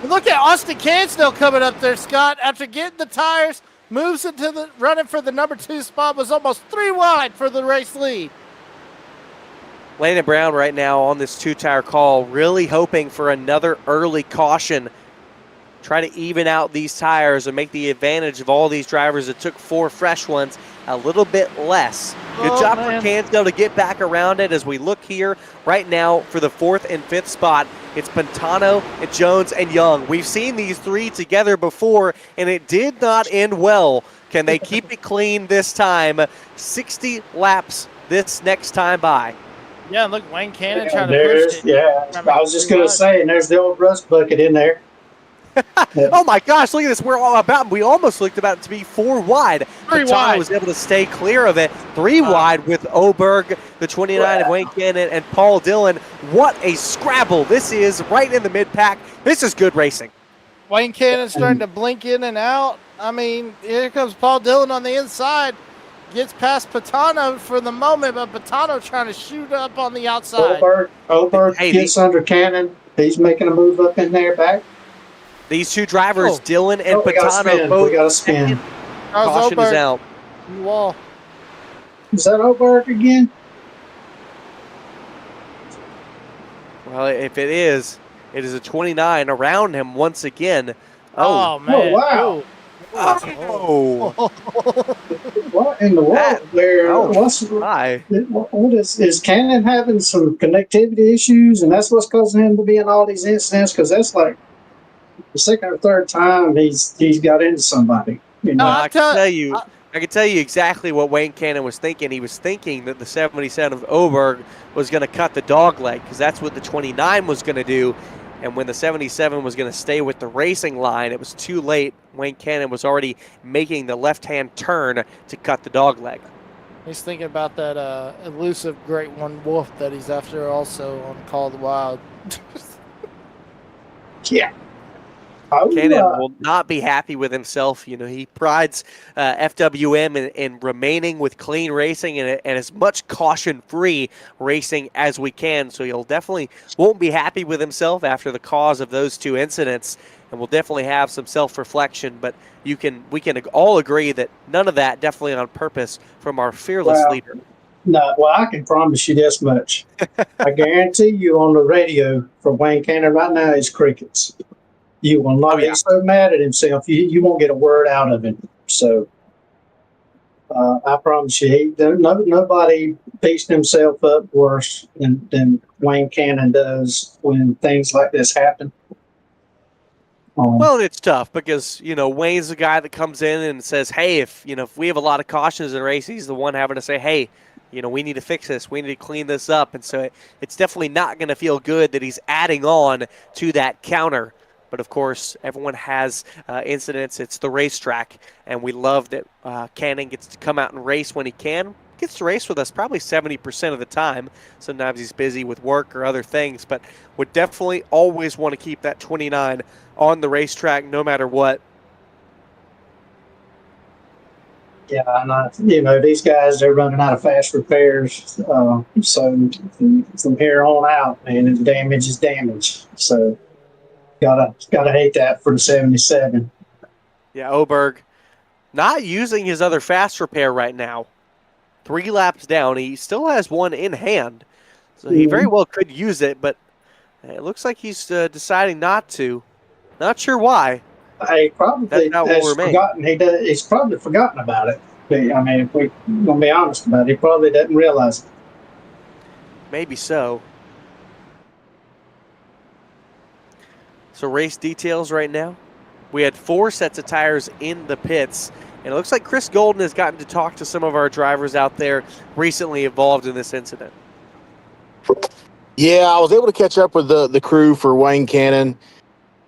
Look at Austin Cansdale coming up there, Scott, after getting the tires. Moves into the running for the number 2 spot, was almost 3 wide for the race lead. Landon Brown right now on this 2-tire call, really hoping for another early caution. Try to even out these tires and make the advantage of all these drivers that took 4 fresh ones a little bit less. Good job for Cansdale to get back around it as we look here right now for the 4th and 5th spot. It's Pantano and Jones and Young. We've seen these 3 together before, and it did not end well. Can they keep it clean this time? 60 laps this next time by. Yeah, look, Wayne Cannon trying to push it. Yeah, I was just going to say, and there's the old rust bucket in there. Oh my gosh, look at this. We almost looked about it to be 4 wide. Pantano was able to stay clear of it. 3 wide with Oberg, the 29 of Wayne Cannon, and Paul Dillon. What a scrabble this is right in the mid-pack. This is good racing. Wayne Cannon's starting to blink in and out. I mean, here comes Paul Dillon on the inside. Gets past Pantano for the moment, but Pantano trying to shoot up on the outside. Oberg gets under Cannon. He's making a move up in there back. These 2 drivers, Dillon and Pantano, both. We got to spin. Caution is out. Wall. Is that Oberg again? Well, if it is a 29 around him once again. Oh man. Oh, wow. Oh. What in the world there? What is Cannon having some connectivity issues, and that's what's causing him to be in all these incidents? Because that's like the 2nd or 3rd time he's got into somebody. You know? I can tell you exactly what Wayne Cannon was thinking. He was thinking that the 77 of Oberg was going to cut the dog leg, because that's what the 29 was going to do. And when the 77 was going to stay with the racing line, it was too late. Wayne Cannon was already making the left-hand turn to cut the dog leg. He's thinking about that elusive Great One Wolf that he's after also on Call of the Wild. Yeah. Cannon will not be happy with himself. You know, he prides FWM in remaining with clean racing and as much caution-free racing as we can. So he'll definitely won't be happy with himself after the cause of those 2 incidents, and we'll definitely have some self-reflection. But we can all agree that none of that definitely on purpose from our fearless leader. No, well, I can promise you this much. I guarantee you on the radio for Wayne Cannon right now is crickets. You will Oh not. yeah. He's so mad at himself. You won't get a word out of him. So I promise you, nobody beats himself up worse than Wayne Cannon does when things like this happen. Well, and it's tough because, Wayne's the guy that comes in and says, hey, if we have a lot of cautions in a race, he's the one having to say, hey, we need to fix this. We need to clean this up. And so it's definitely not going to feel good that he's adding on to that counter. But, of course, everyone has incidents. It's the racetrack, and we love that Cannon gets to come out and race when he can. Gets to race with us probably 70% of the time. Sometimes he's busy with work or other things, but would definitely always want to keep that 29 on the racetrack no matter what. Yeah, and these guys, they're running out of fast repairs. So from here on out, man, the damage is damage. So gotta hate that for the 77. Yeah, Oberg not using his other fast repair right now. 3 laps down. He still has one in hand. So he very well could use it, but it looks like he's deciding not to. Not sure why. He probably That will has remain. forgotten. He's probably forgotten about it. I mean, if we're gonna be honest about it, he probably doesn't realize it. Maybe so. So race details right now. We had 4 sets of tires in the pits, and it looks like Chris Golden has gotten to talk to some of our drivers out there recently involved in this incident. Yeah, I was able to catch up with the crew for Wayne Cannon.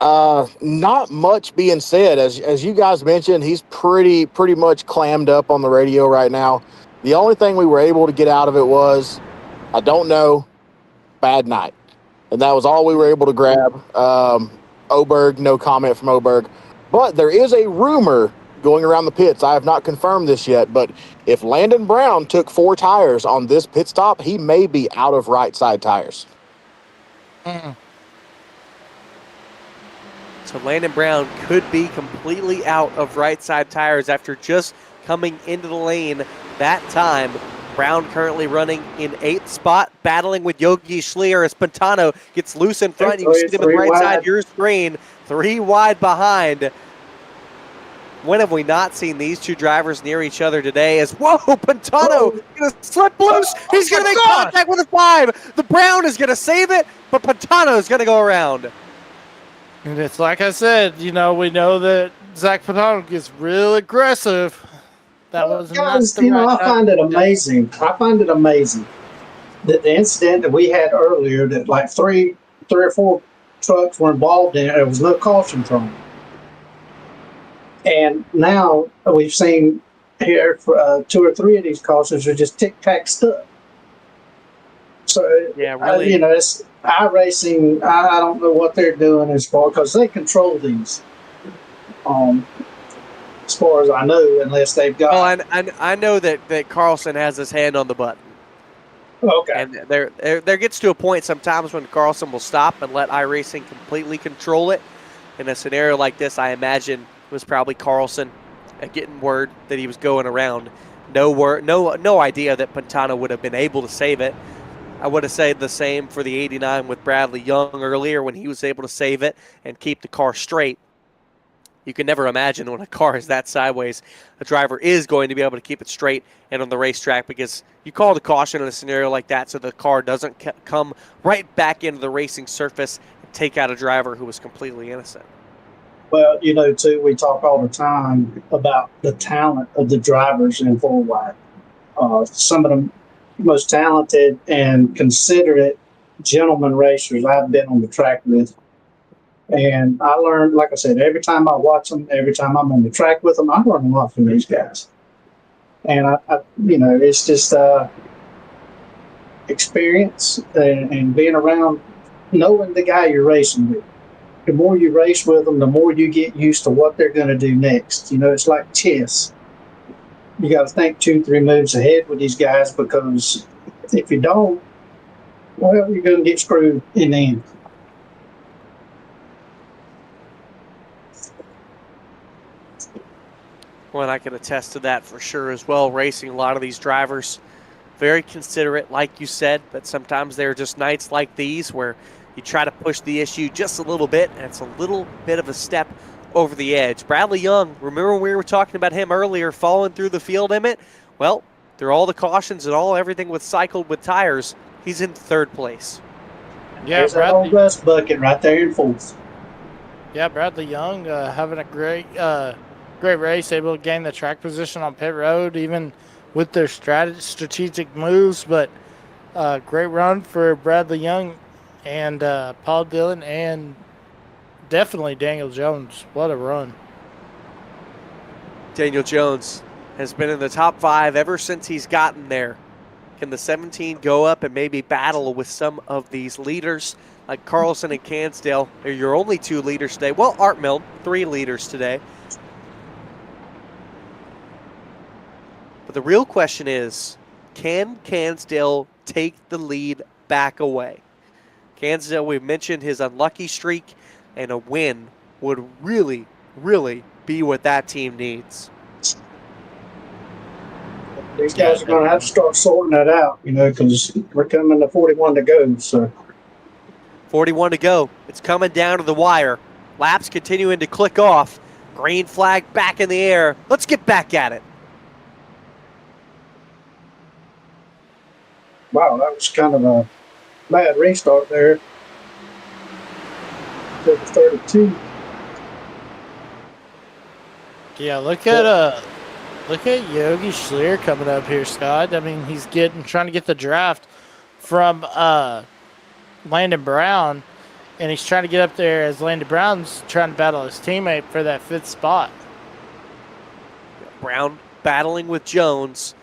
Not much being said. As you guys mentioned, he's pretty much clammed up on the radio right now. The only thing we were able to get out of it was, I don't know, bad night. And that was all we were able to grab. Oberg, no comment from Oberg. But there is a rumor going around the pits. I have not confirmed this yet, but if Landon Brown took 4 tires on this pit stop, he may be out of right side tires. So Landon Brown could be completely out of right side tires after just coming into the lane that time. Brown currently running in 8th spot, battling with Yogi Schleer as Pantano gets loose in front. You can see them on the right side of your screen, 3 wide behind. When have we not seen these two drivers near each other today? Pantano going to slip loose. He's going to make contact with a 5. The Brown is going to save it, but Pantano is going to go around. And it's like I said, we know that Zach Pantano gets real aggressive. That was guys, I find it amazing. I find it amazing that the incident that we had earlier, that like three or 4 trucks were involved in it, there was no caution thrown. And now we've seen here 2 or 3 of these cautions are just tic-tac stuck. So, yeah, really. It's iRacing. I don't know what they're doing as far, because they control these. As far as I know, unless they've got. Well, I know that Carlson has his hand on the button. Okay. And there gets to a point sometimes when Carlson will stop and let iRacing completely control it. In a scenario like this, I imagine it was probably Carlson getting word that he was going around. No idea that Pantano would have been able to save it. I would have said the same for the 89 with Bradley Young earlier when he was able to save it and keep the car straight. You can never imagine when a car is that sideways, a driver is going to be able to keep it straight and on the racetrack, because you call the caution in a scenario like that so the car doesn't come right back into the racing surface and take out a driver who was completely innocent. Well, too, we talk all the time about the talent of the drivers in 4-wide. Some of the most talented and considerate gentleman racers I've been on the track with. And I learned, like I said, every time I watch them, every time I'm on the track with them, I learn a lot from these guys. And I it's just experience and being around, knowing the guy you're racing with. The more you race with them, the more you get used to what they're going to do next. It's like chess. You got to think 2-3 moves ahead with these guys, because if you don't, well, you're going to get screwed in the end. Well, and I can attest to that for sure as well, racing a lot of these drivers. very considerate, like you said, but sometimes there are just nights like these where you try to push the issue just a little bit, and it's a little bit of a step over the edge. Bradley Young, remember we were talking about him earlier, falling through the field, Emmett? Well, through all the cautions and everything with cycled with tires, he's in third place. Yeah, There's that old rust bucket right there in fourth. Yeah, Bradley Young having a great race, able to gain the track position on pit road, even with their strategic moves. But great run for Bradley Young and Paul Dillon and definitely Daniel Jones. What a run. Daniel Jones has been in the top 5 ever since he's gotten there. Can the 17 go up and maybe battle with some of these leaders like Carlson and Cansdale? They're your only 2 leaders today. Well, Art Mill, 3 leaders today. But the real question is, can Cansdale take the lead back away? Cansdale, we've mentioned his unlucky streak, and a win would really, really be what that team needs. These guys are going to have to start sorting that out, because we're coming to 41 to go. So 41 to go. It's coming down to the wire. Laps continuing to click off. Green flag back in the air. Let's get back at it. Wow, that was kind of a bad restart there. To the 32. Yeah, look at Yogi Schleer coming up here, Scott. I mean, he's trying to get the draft from Landon Brown, and he's trying to get up there as Landon Brown's trying to battle his teammate for that 5th spot. Brown battling with Jones.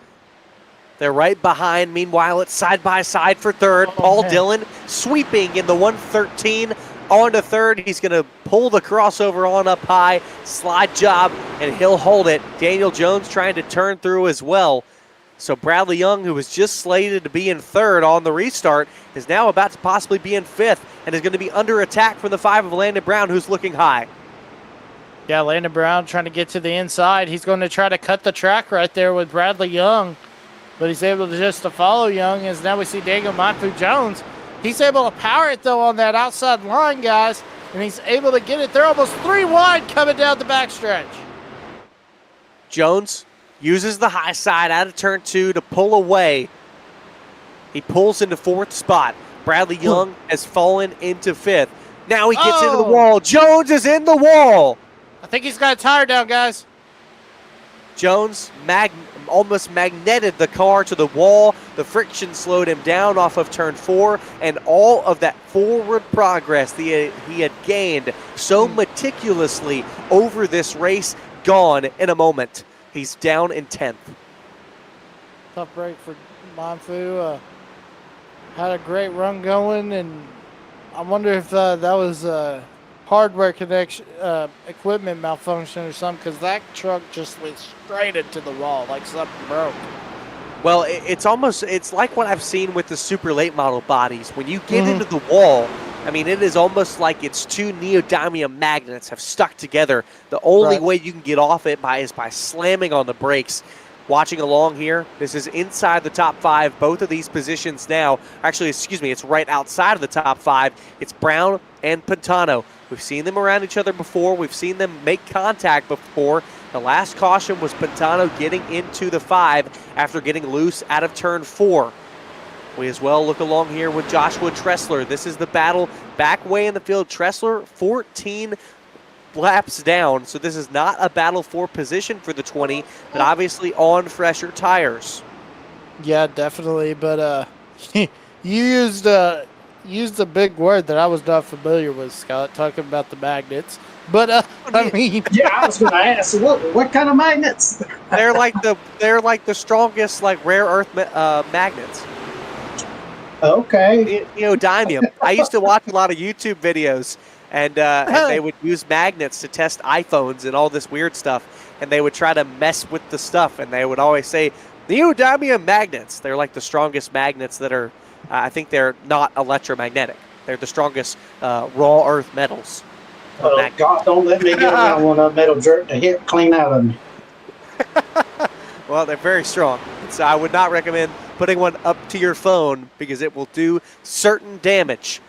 They're right behind. Meanwhile, it's side by side for third. Paul Dillon sweeping in the 113 on to third. He's going to pull the crossover on up high. Slide job, and he'll hold it. Daniel Jones trying to turn through as well. So Bradley Young, who was just slated to be in third on the restart, is now about to possibly be in 5th and is going to be under attack from the 5 of Landon Brown, who's looking high. Yeah, Landon Brown trying to get to the inside. He's going to try to cut the track right there with Bradley Young, but he's able to just follow Young, as now we see Daniel Monfu-Jones. He's able to power it, though, on that outside line, guys, and he's able to get it. They're almost 3 wide coming down the backstretch. Jones uses the high side out of turn 2 to pull away. He pulls into 4th spot. Bradley Young has fallen into 5th. Now he gets into the wall. Jones is in the wall. I think he's got a tire down, guys. Jones almost magneted the car to the wall. The friction slowed him down off of turn 4, and all of that forward progress he had gained so meticulously over this race gone in a moment. He's down in 10th. Tough break for Monfu. Had a great run going, and I wonder if that was a hardware connection, equipment malfunction or something, because that truck just went straight into the wall like something broke. Well, it's like what I've seen with the super late model bodies. When you get into the wall, I mean, it is almost like it's 2 neodymium magnets have stuck together. The only way you can get off it is by slamming on the brakes. Watching along here, this is inside the top 5. Both of these positions now, actually, excuse me, it's right outside of the top 5. It's Brown and Pantano. We've seen them around each other before. We've seen them make contact before. The last caution was Pantano getting into the 5 after getting loose out of turn 4. We as well look along here with Joshua Tressler. This is the battle back way in the field. Tressler, 14 laps down, so this is not a battle for position for the 20, but obviously on fresher tires. Yeah, definitely, but you used a big word that I was not familiar with, Scott, talking about the magnets. But I mean, yeah, I was going to ask, what kind of magnets? They're like the strongest rare earth magnets. Okay. Neodymium. I used to watch a lot of YouTube videos, and they would use magnets to test iPhones and all this weird stuff, and they would try to mess with the stuff, and they would always say, neodymium magnets. They're like the strongest magnets that are, I think they're not electromagnetic. They're the strongest raw earth metals. Oh, God, don't let me get around one of metal jerk to hit clean out of me. Well, they're very strong. So I would not recommend putting one up to your phone because it will do certain damage.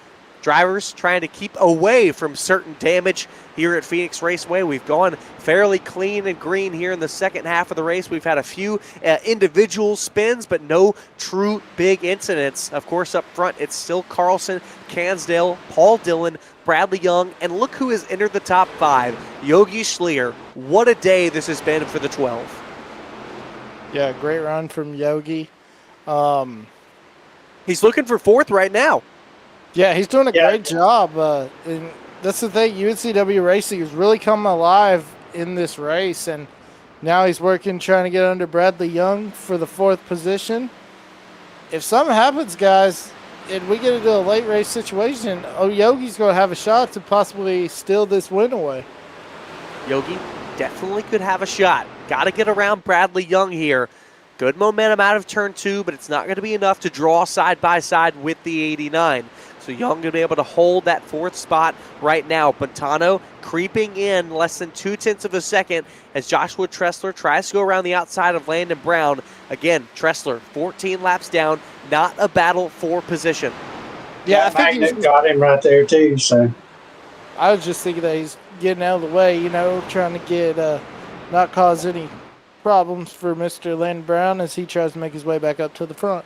Drivers trying to keep away from certain damage here at Phoenix Raceway. We've gone fairly clean and green here in the second half of the race. We've had a few individual spins, but no true big incidents. Of course, up front, it's still Carlson, Cansdale, Paul Dillon, Bradley Young, and look who has entered the top 5, Yogi Schleer. What a day this has been for the 12. Yeah, great run from Yogi. He's looking for 4th right now. Yeah, he's doing a great job. And that's the thing, UNCW Racing is really coming alive in this race, and now he's working, trying to get under Bradley Young for the 4th position. If something happens, guys, and we get into a late race situation, Yogi's going to have a shot to possibly steal this win away. Yogi definitely could have a shot. Got to get around Bradley Young here. Good momentum out of turn 2, but it's not going to be enough to draw side by side with the 89. So Young going to be able to hold that 4th spot right now. Pantano creeping in less than 0.2 of a second as Joshua Tressler tries to go around the outside of Landon Brown. Again, Tressler 14 laps down, not a battle for position. Yeah, I think Magnet got him right there too. So I was just thinking that he's getting out of the way, trying to get not cause any problems for Mr. Landon Brown as he tries to make his way back up to the front.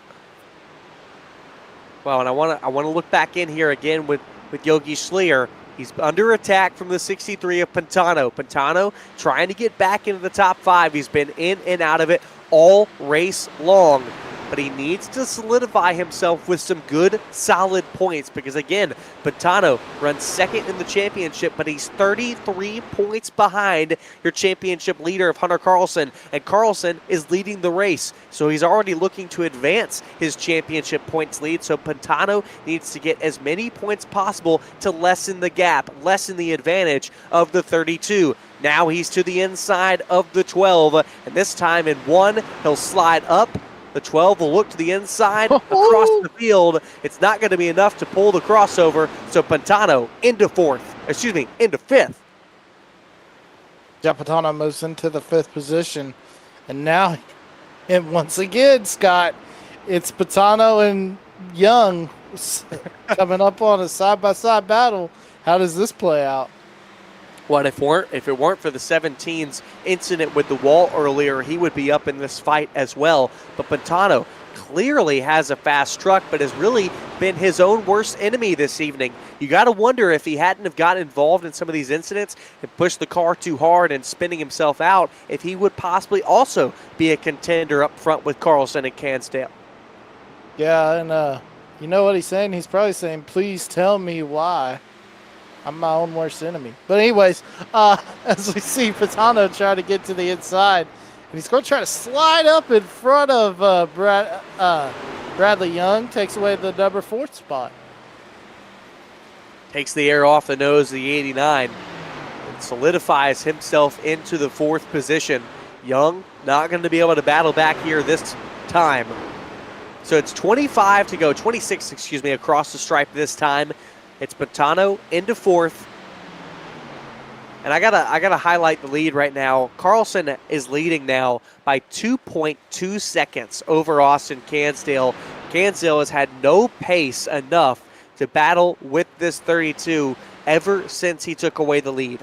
Well, and I want to look back in here again with Yogi Schleer. He's under attack from the 63 of Pantano. Pantano trying to get back into the top 5. He's been in and out of it all race long. But he needs to solidify himself with some good, solid points because, again, Pantano runs 2nd in the championship, but he's 33 points behind your championship leader of Hunter Carlson, and Carlson is leading the race. So he's already looking to advance his championship points lead, so Pantano needs to get as many points possible to lessen the gap, lessen the advantage of the 32. Now he's to the inside of the 12, and this time in 1, he'll slide up. The 12 will look to the inside across the field. It's not going to be enough to pull the crossover, so Pantano into 5th. Yeah, Pantano moves into the 5th position. And now, and once again, Scott, it's Pantano and Young coming up on a side-by-side battle. How does this play out? Well, if it weren't for the 17's incident with the wall earlier, he would be up in this fight as well. But Pantano clearly has a fast truck, but has really been his own worst enemy this evening. You got to wonder if he hadn't have gotten involved in some of these incidents and pushed the car too hard and spinning himself out, if he would possibly also be a contender up front with Carlson and Cansdale. Yeah, and you know what he's saying? He's probably saying, please tell me why. I'm my own worst enemy. But anyways, as we see Pantano try to get to the inside, and he's going to try to slide up in front of Bradley Young, takes away the number 4th spot. Takes the air off the nose of the 89 and solidifies himself into the 4th position. Young not going to be able to battle back here this time. So it's 26 across the stripe this time. It's Pantano into 4th. And I gotta highlight the lead right now. Carlson is leading now by 2.2 seconds over Austin Cansdale. Cansdale has had no pace enough to battle with this 32 ever since he took away the lead.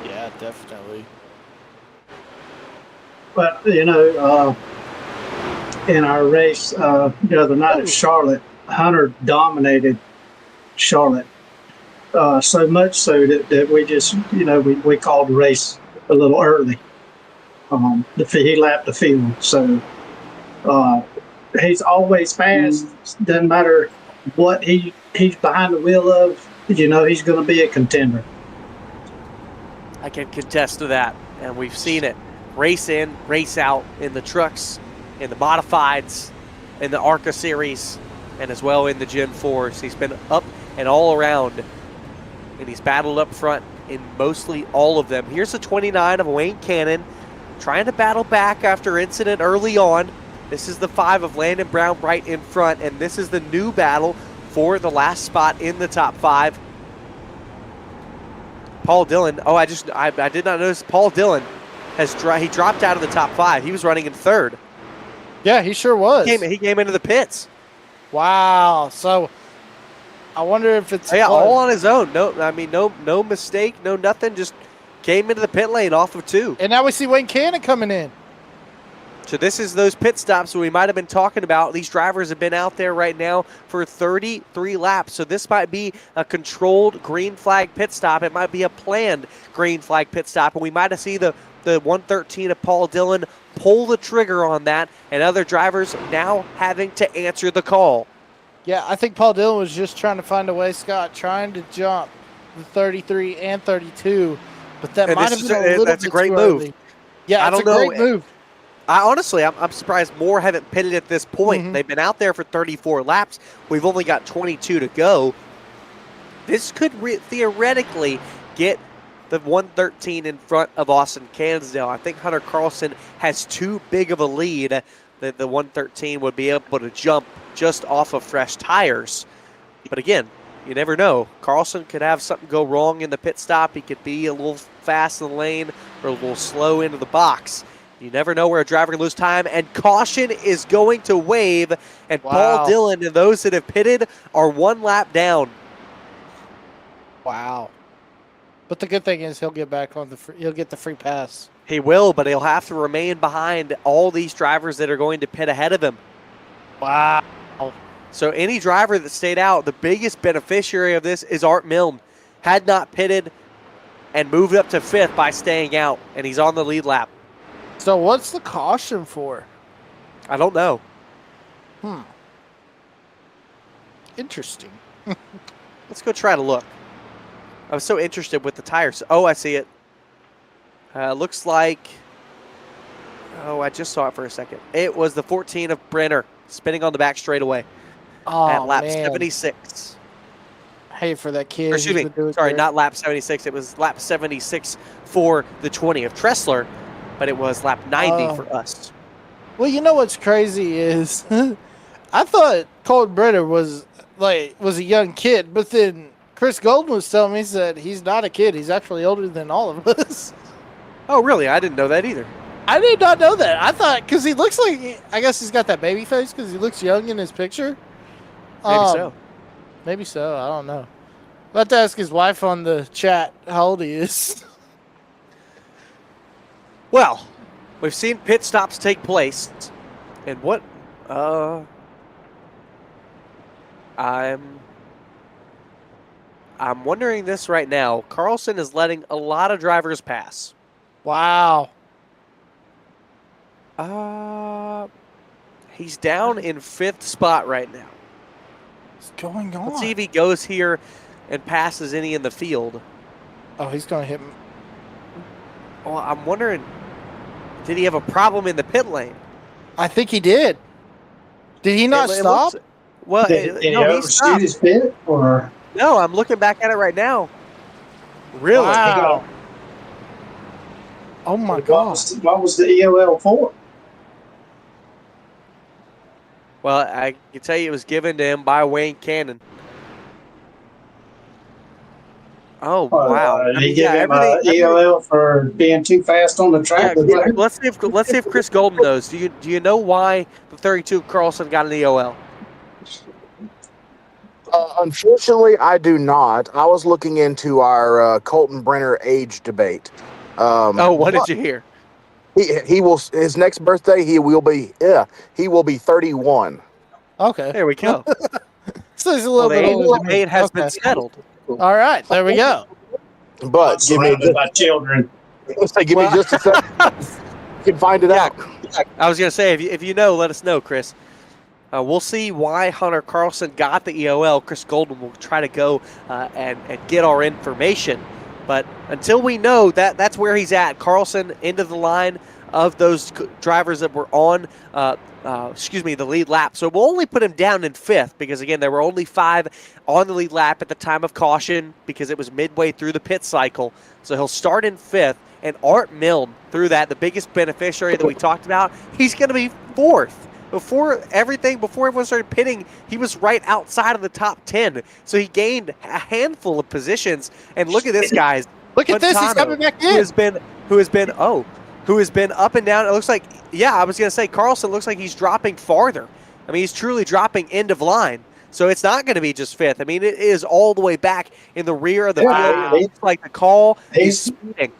Yeah, definitely. But, in our race the other night at Charlotte, Hunter dominated Charlotte so much so that we just, we called the race a little early. He lapped the field. So he's always fast. Doesn't matter what he's behind the wheel of, he's going to be a contender. I can contest to that, and we've seen it. Race in, race out in the trucks, in the modifieds, in the ARCA series, and as well in the Gen 4s. He's been up and all around, and he's battled up front in mostly all of them. Here's the 29 of Wayne Cannon, trying to battle back after incident early on. This is the 5 of Landon Brown right in front, and this is the new battle for the last spot in the top 5. Paul Dillon, I did not notice Paul Dillon he dropped out of the top 5. He was running in 3rd. Yeah, he sure was. He came into the pits. Wow. So I wonder if it's Yeah, close. all on his own. No mistake, no nothing. Just came into the pit lane off of 2. And now we see Wayne Cannon coming in. So this is those pit stops we might have been talking about. These drivers have been out there right now for 33 laps. So this might be a controlled green flag pit stop. It might be a planned green flag pit stop. And we might have seen the 113 of Paul Dillon pull the trigger on that, and other drivers now having to answer the call. Yeah, I think Paul Dillon was just trying to find a way, Scott, trying to jump the 33 and 32. But that might have been a little that's bit a great too move. early. Yeah, I it's a don't know. great move. I'm surprised more haven't pitted at this point. Mhm. They've been out there for 34 laps. We've only got 22 to go. This could theoretically get the 113 in front of Austin Cansdale. I think Hunter Carlson has too big of a lead that the 113 would be able to jump just off of fresh tires. But again, you never know. Carlson could have something go wrong in the pit stop. He could be a little fast in the lane or a little slow into the box. You never know where a driver can lose time, and caution is going to wave, and Wow. Paul Dillon and those that have pitted are 1 lap down. Wow. But the good thing is he'll get back on he'll get the free pass. He will, but he'll have to remain behind all these drivers that are going to pit ahead of him. Wow. So any driver that stayed out, the biggest beneficiary of this is Art Milne. Had not pitted and moved up to 5th by staying out, and he's on the lead lap. So what's the caution for? I don't know. Interesting. Let's go try to look. I was so interested with the tires. Oh, I see it. Looks like... Oh, I just saw it for a second. It was the 14 of Brenner spinning on the back straightaway at lap 76. Hey, for that kid. Or, excuse me, sorry, not lap 76. It was lap 76 for the 20 of Tressler, but it was lap 90 for us. Well, you know what's crazy is I thought Colton Brenner was a young kid, but then Chris Golden was telling me that he's not a kid. He's actually older than all of us. Oh, really? I didn't know that either. I did not know that. I thought, because he looks like, I guess he's got that baby face because he looks young in his picture. Maybe so. Maybe so. I don't know. I'll have to ask his wife on the chat how old he is. Well, we've seen pit stops take place. And what? I'm wondering this right now. Carlson is letting a lot of drivers pass. Wow. He's down in 5th spot right now. What's going on? Let's see if he goes here and passes any in the field. Oh, he's going to hit him. Well, I'm wondering, did he have a problem in the pit lane? I think he did. Did he not stop? Well, Did he no, he overshoot stopped. his pit, or No, I'm looking back at it right now. Really? Wow. Oh my God. what was the EOL for? Well, I can tell you it was given to him by Wayne Cannon. Oh, wow. He gave him EOL for being too fast on the track. Yeah, let's see if Chris Golden knows. Do you know why the 32 Carlson got an EOL? Unfortunately, I do not. I was looking into our Colton Brenner age debate. What did you hear? He will, his next birthday he will be 31. Okay. There we go. So he's a little bit the older than me. debate has Okay. been settled. All right, there we go. But give me Surrounded by children. give me just a second. You can find it out. I was going to say, if you know, let us know, Chris. We'll see why Hunter Carlson got the EOL. Chris Golden will try to go and get our information. But until we know that's where he's at. Carlson into the line of those drivers that were on the lead lap. So we'll only put him down in 5th because, again, there were only 5 on the lead lap at the time of caution because it was midway through the pit cycle. So he'll start in 5th. And Art Milne, through that, the biggest beneficiary that we talked about, he's going to be 4th. Before everyone started pitting, he was right outside of the top 10. So he gained a handful of positions. And look at this, guys. Look at this. He's coming back in. Who has been who has been up and down. It looks like, yeah, I was going to say Carlson looks like he's dropping farther. I mean, he's truly dropping end of line. So it's not going to be just fifth. I mean, it is all the way back in the rear of the field. It looks like the call is speeding.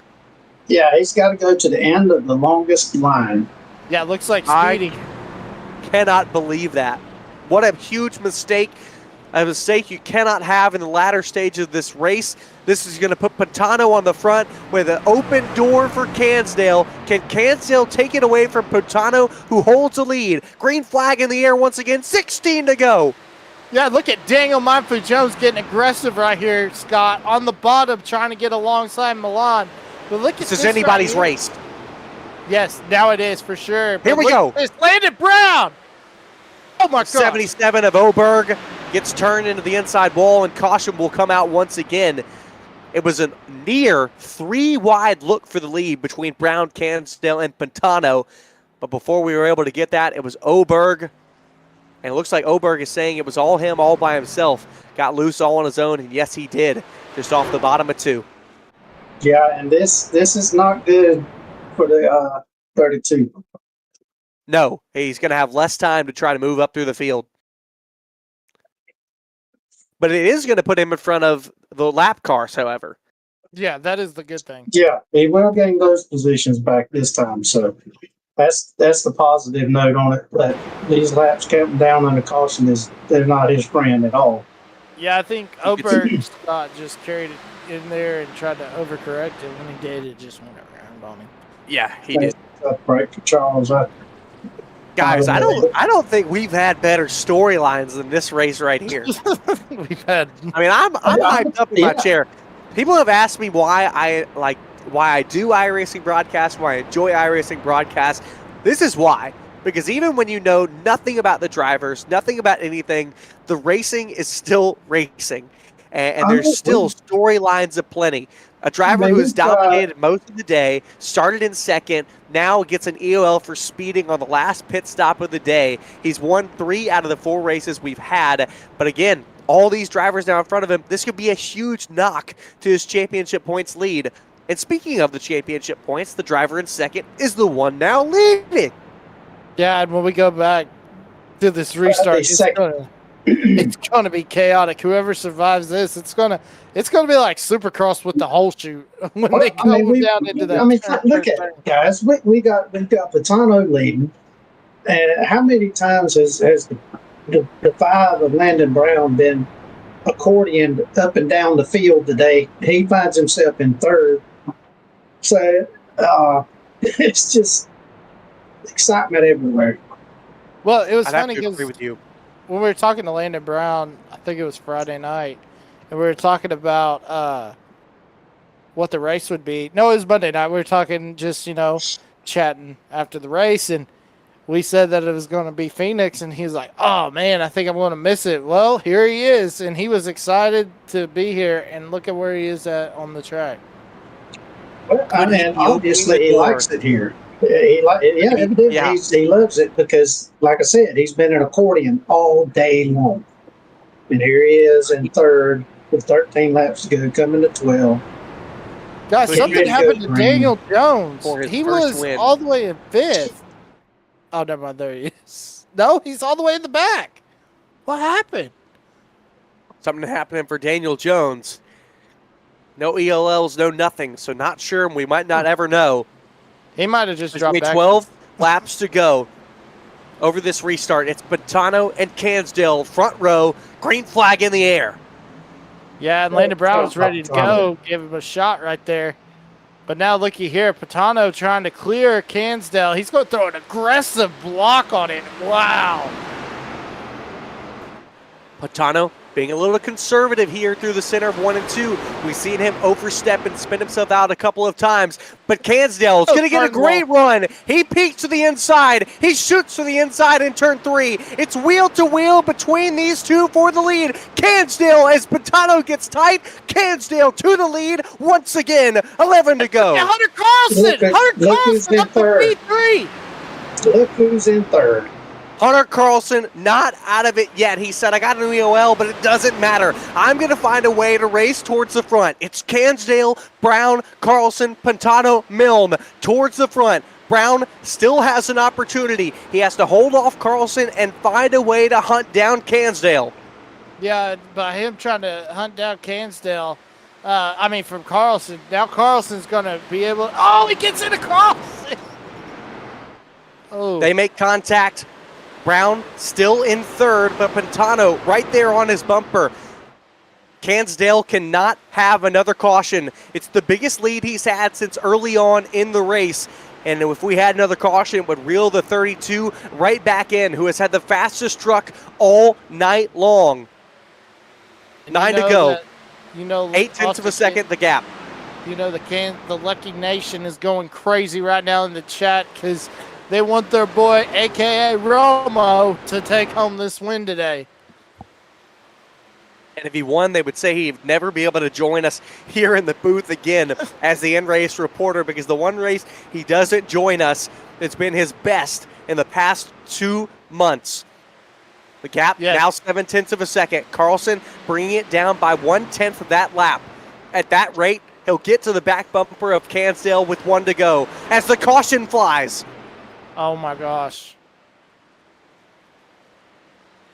Yeah, he's got to go to the end of the longest line. Yeah, it looks like speeding. I cannot believe that. What a huge mistake. A mistake you cannot have in the latter stage of this race. This is going to put Pantano on the front with an open door for Cansdale. Can Cansdale take it away from Pantano, who holds the lead? Green flag in the air once again, 16 to go. Yeah, look at Daniel Mindful Jones getting aggressive right here, Scott, on the bottom, trying to get alongside Milan. But look at this. This is anybody's race. Yes, now it is for sure. Here we go. It's Landon Brown. Oh my God. 77 of Oberg gets turned into the inside wall, and caution will come out once again. It was a near 3-wide look for the lead between Brown, Cansdale, and Pantano. But before we were able to get that, it was Oberg. And it looks like Oberg is saying it was all him, all by himself. Got loose all on his own, and yes, he did. Just off the bottom of 2. Yeah, and this is not good for the 32. No, he's going to have less time to try to move up through the field. But it is going to put him in front of the lap cars, however. Yeah, that is the good thing. Yeah, he will gain those positions back this time. So that's the positive note on it. That these laps counting down on the caution they're not his friend at all. Yeah, I think Oberg Scott just carried it in there and tried to overcorrect it. When he did, it just went around on him. Yeah, he did. Right, Charles. Guys, I don't think we've had better storylines than this race right here. We've had. I mean, I'm hyped up in my chair. People have asked me why I do iRacing broadcasts, why I enjoy iRacing broadcasts. This is why. Because even when you know nothing about the drivers, nothing about anything, the racing is still racing. And there's still storylines aplenty. A driver who has dominated most of the day, started in second, now gets an EOL for speeding on the last pit stop of the day. He's won 3 out of the 4 races we've had. But again, all these drivers now in front of him, this could be a huge knock to his championship points lead. And speaking of the championship points, the driver in second is the one now leading. Yeah, and when we go back to this restart, it's gonna be chaotic. Whoever survives this, it's gonna be like Supercross with the whole shoot when they go down into that. I mean, look at it, guys. We got Pantano leading, and how many times has the 5 of Landon Brown been accordion up and down the field today? He finds himself in 3rd, so it's just excitement everywhere. Well, it was funny because when we were talking to Landon Brown, I think it was Friday night, and we were talking about what the race would be. No, it was Monday night. We were talking just, chatting after the race, and we said that it was going to be Phoenix, and he was like, oh, man, I think I'm going to miss it. Well, here he is, and he was excited to be here, and look at where he is at on the track. Well, and obviously he likes it here. He loves it because, like I said, he's been an accordion all day long. And here he is in 3rd with 13 laps to go, coming to 12. Guys, something happened to Daniel Jones. He was all the way in 5th. Oh, never mind. There he is. No, he's all the way in the back. What happened? Something happening for Daniel Jones. No ELLs, no nothing. So not sure, and we might not ever know. He might have just dropped back. 12 laps to go over this restart. It's Pantano and Cansdale, front row, green flag in the air. Yeah, and Landon Brown was ready to go. Give him a shot right there. But now looky here, Pantano trying to clear Cansdale. He's going to throw an aggressive block on it. Wow. Pantano being a little conservative here through the center of 1 and 2. We've seen him overstep and spin himself out a couple of times. But Cansdale is going to get a great run. He peeks to the inside. He shoots to the inside in turn 3. It's wheel to wheel between these two for the lead. Cansdale, as Pantano gets tight, Cansdale to the lead once again. 11 to go. Yeah, Hunter Carlson. Hunter Carlson up to P3. Look who's in 3rd. Hunter Carlson not out of it yet. He said, I got an EOL, but it doesn't matter. I'm going to find a way to race towards the front. It's Cansdale, Brown, Carlson, Pantano, Milne towards the front. Brown still has an opportunity. He has to hold off Carlson and find a way to hunt down Cansdale. Yeah, by him trying to hunt down Cansdale, from Carlson. Now Carlson's going to be able. Oh, he gets into Carlson. Oh. They make contact. Brown still in third, but Pantano right there on his bumper. Cansdale cannot have another caution. It's the biggest lead he's had since early on in the race. And if we had another caution, it would reel the 32 right back in, who has had the fastest truck all night long. 9 to go. 0.8 of a second, the gap. The Lucky Nation is going crazy right now in the chat because they want their boy, a.k.a. Romo, to take home this win today. And if he won, they would say he'd never be able to join us here in the booth again as the in-race reporter, because the one race he doesn't join us, it's been his best in the past 2 months. The gap now 0.7 of a second. Carlson bringing it down by 1/10 of that lap. At that rate, he'll get to the back bumper of Cansdale with 1 to go as the caution flies. Oh, my gosh.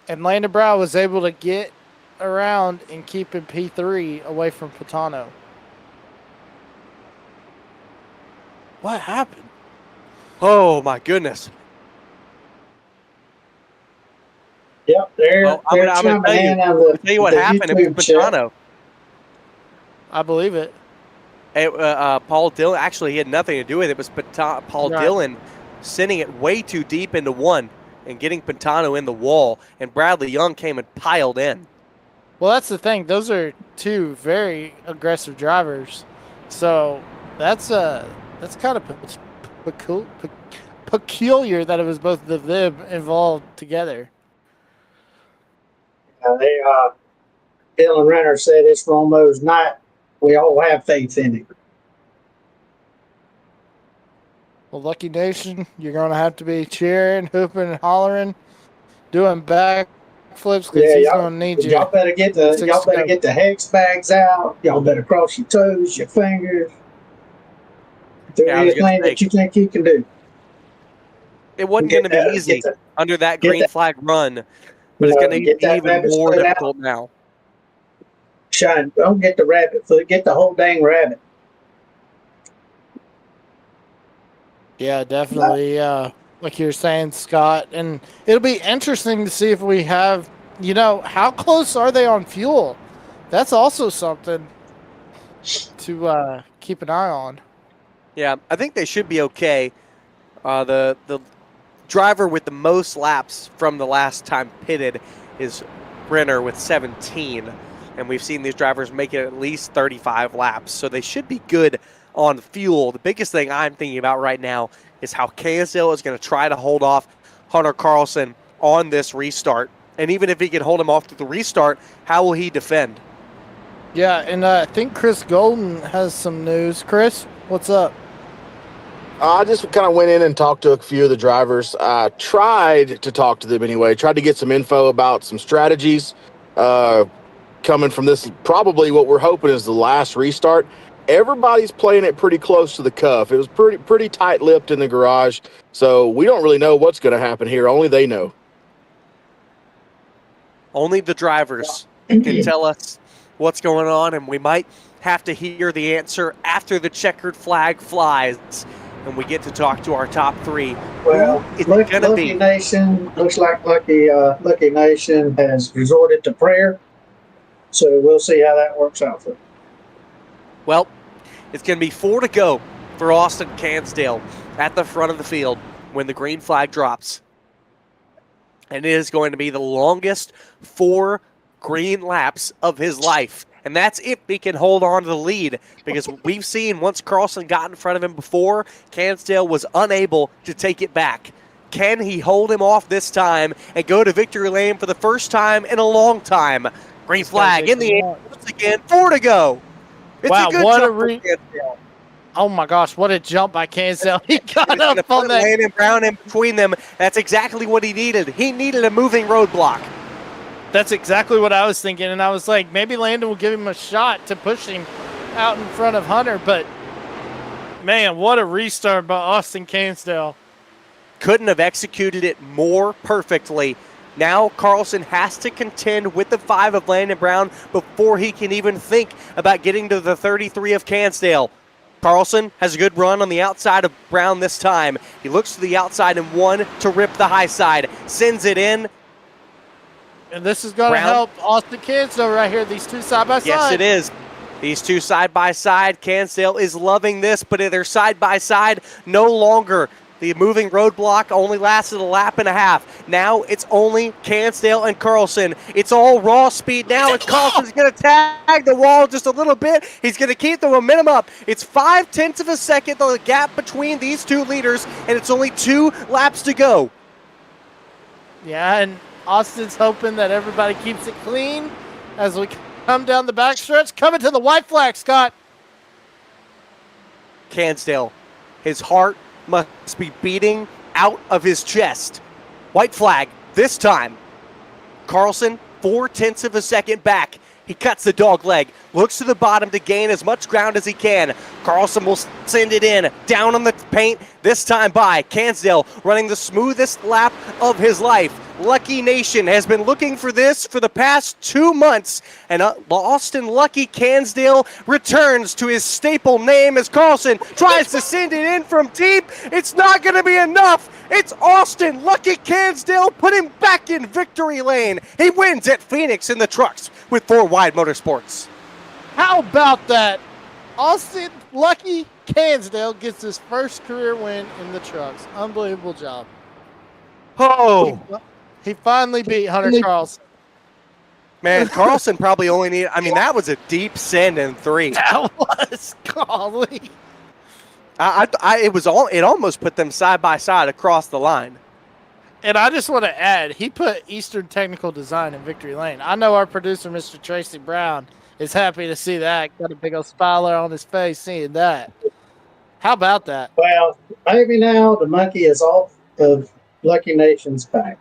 And Landon Brown was able to get around and keeping P3 away from Pantano. What happened? Oh, my goodness. Yep, I'm going to tell you what happened. It was Pantano. I believe it. Paul Dillon, actually, he had nothing to do with it. It was Paul Dillon sending it way too deep into one and getting Pantano in the wall, and Bradley Young came and piled in. Well, that's the thing. Those are two very aggressive drivers. So that's kind of peculiar that it was both of them involved together. Dylan Renner said it's Romo's night. We all have faith in him. Well, Lucky Nation, you're going to have to be cheering, hooping, and hollering, doing backflips because he's going to need you. Y'all better get the hex bags out. Y'all better cross your toes, your fingers. Do anything that you think you can do. It wasn't going to be easy under that green flag run, but it's going to be even more difficult now. Shine, don't get the rabbit foot, get the whole dang rabbit. Yeah, definitely. Like you're saying, Scott, and it'll be interesting to see if we have, how close are they on fuel? That's also something to keep an eye on. Yeah, I think they should be okay. The driver with the most laps from the last time pitted is Brenner with 17, and we've seen these drivers make it at least 35 laps, so they should be good on fuel. The biggest thing I'm thinking about right now is how Cansdale is going to try to hold off Hunter Carlson on this restart. And even if he can hold him off to the restart, how will he defend? Yeah, and I think Chris Golden has some news. Chris, what's up? I just kind of went in and talked to a few of the drivers. I tried to talk to them anyway, tried to get some info about some strategies coming from this, probably what we're hoping is the last restart. Everybody's playing it pretty close to the cuff. It was pretty tight-lipped in the garage, so we don't really know what's going to happen here. Only they know. Only the drivers can tell us what's going on, and we might have to hear the answer after the checkered flag flies and we get to talk to our top three. Well, Lucky Nation looks like Lucky Nation has resorted to prayer, so we'll see how that works out for them. Well, it's going to be 4 to go for Austin Cansdale at the front of the field when the green flag drops. And it is going to be the longest 4 green laps of his life. And that's if he can hold on to the lead, because we've seen once Carlson got in front of him before, Cansdale was unable to take it back. Can he hold him off this time and go to victory lane for the first time in a long time? Green flag in the air once again, 4 to go. It's wow, a good Oh my gosh, what a jump by Cansdale. He got He's going to up on put that. Landon Brown in between them. That's exactly what he needed. He needed a moving roadblock. That's exactly what I was thinking. And I was like, maybe Landon will give him a shot to push him out in front of Hunter. But, man, what a restart by Austin Cansdale. Couldn't have executed it more perfectly. Now Carlson has to contend with the 5 of Landon Brown before he can even think about getting to the 33 of Cansdale. Carlson has a good run on the outside of Brown this time. He looks to the outside and 1 to rip the high side. Sends it in. And this is going to help Austin Cansdale right here, these two side by side. Yes, it is. These two side by side. Cansdale is loving this, but they're side by side no longer. The moving roadblock only lasted a lap and a half. Now it's only Cansdale and Carlson. It's all raw speed now, and Carlson's going to tag the wall just a little bit. He's going to keep the momentum up. It's 0.5 of a second, the gap between these two leaders, and it's only 2 laps to go. Yeah, and Austin's hoping that everybody keeps it clean as we come down the backstretch. Coming to the white flag, Scott. Cansdale, his heart must be beating out of his chest. White flag this time. Carlson, 0.4 of a second back. He cuts the dog leg, looks to the bottom to gain as much ground as he can. Carlson will send it in, down on the paint, this time by Cansdale, running the smoothest lap of his life. Lucky Nation has been looking for this for the past 2 months, and Austin Lucky Cansdale returns to his staple name as Carlson tries to send it in from deep. It's not going to be enough. It's Austin Lucky Cansdale putting back in victory lane. He wins at Phoenix in the trucks with 4 Wide Motorsports. How about that? Austin Lucky Cansdale gets his first career win in the trucks. Unbelievable job. Oh, He finally beat Hunter Carlson. man, Carlson probably only needed, I mean, that was a deep send in 3. That was golly. It almost put them side by side across the line. And I just want to add, he put Eastern Technical Design in victory lane. I know our producer, Mr. Tracy Brown, is happy to see that. Got a big old smile on his face seeing that. How about that? Well, maybe now the monkey is off of Lucky Nation's back.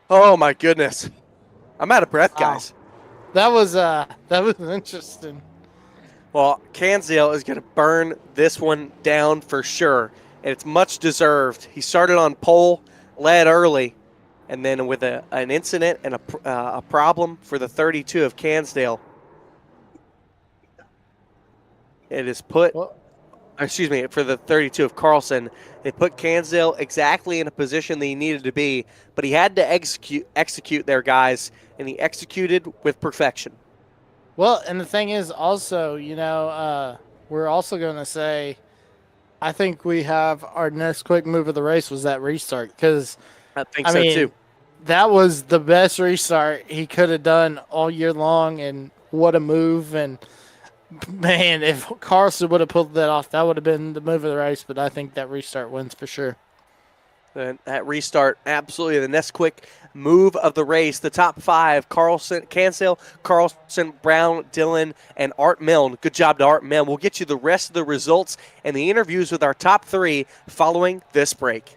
Oh my goodness. I'm out of breath, Wow. guys. That was interesting. Well, Cansdale is going to burn this one down for sure, and it's much deserved. He started on pole, led early, and then with an incident and a problem for the 32 of Cansdale, it is put, excuse me, for the 32 of Carlson, they put Cansdale exactly in a position that he needed to be, but he had to execute there, guys, and he executed with perfection. Well, and the thing is also, we're also going to say, I think we have our next quick move of the race was that restart. Because, I think so too. That was the best restart he could have done all year long, and what a move. And, man, if Carlson would have pulled that off, that would have been the move of the race. But I think that restart wins for sure. That restart, absolutely. The next quick move of the race, the top 5, Cansdale, Carlson, Brown, Dillon, and Art Milne. Good job to Art Milne. We'll get you the rest of the results and the interviews with our top 3 following this break.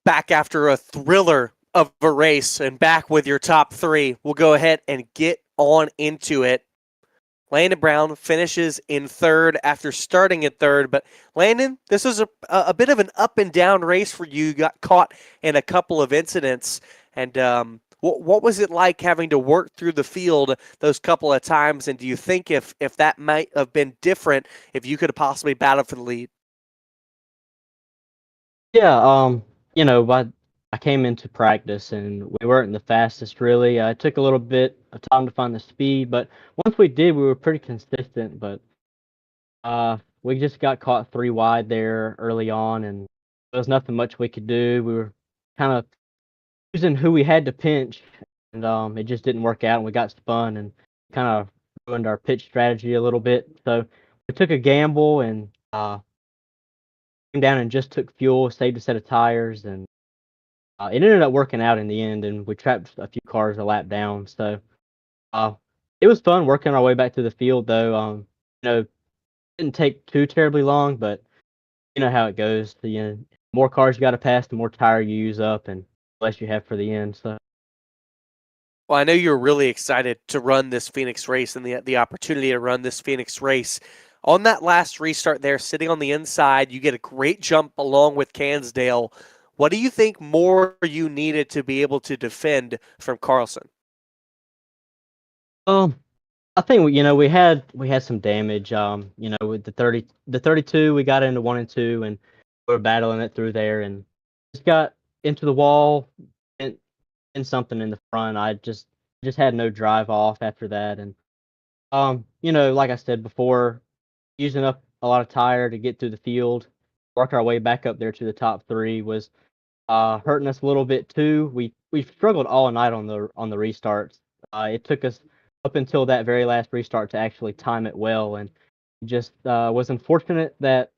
back after a thriller of a race and back with your top three. We'll go ahead and get on into it. Landon Brown finishes in third after starting in third. But Landon, this is a bit of an up and down race for you. You got caught in a couple of incidents. And what was it like having to work through the field those couple of times? And do you think if that might have been different, if you could have possibly battled for the lead? Yeah, but I came into practice and we weren't the fastest really. It took a little bit of time to find the speed, but once we did, we were pretty consistent. But we just got caught three wide there early on, and there was nothing much we could do. We were kind of using who we had to pinch, and it just didn't work out, and we got spun and kind of ruined our pitch strategy a little bit. So we took a gamble and came down and just took fuel, saved a set of tires, and it ended up working out in the end, and we trapped a few cars a lap down. So it was fun working our way back to the field, though. Didn't take too terribly long, but you know how it goes. The more cars you got to pass, the more tire you use up, and the less you have for the end. So. Well, I know you're really excited to run this Phoenix race and the opportunity to run this Phoenix race. On that last restart there, sitting on the inside, you get a great jump along with Cansdale. What do you think more you needed to be able to defend from Carlson? I think we had some damage. With the 32, we got into 1 and 2, and we were battling it through there, and just got into the wall and something in the front. I just had no drive off after that, and like I said before, using up a lot of tire to get through the field, work our way back up there to the top three was hurting us a little bit too. We struggled all night on the restarts. It took us up until that very last restart to actually time it well, and just was unfortunate that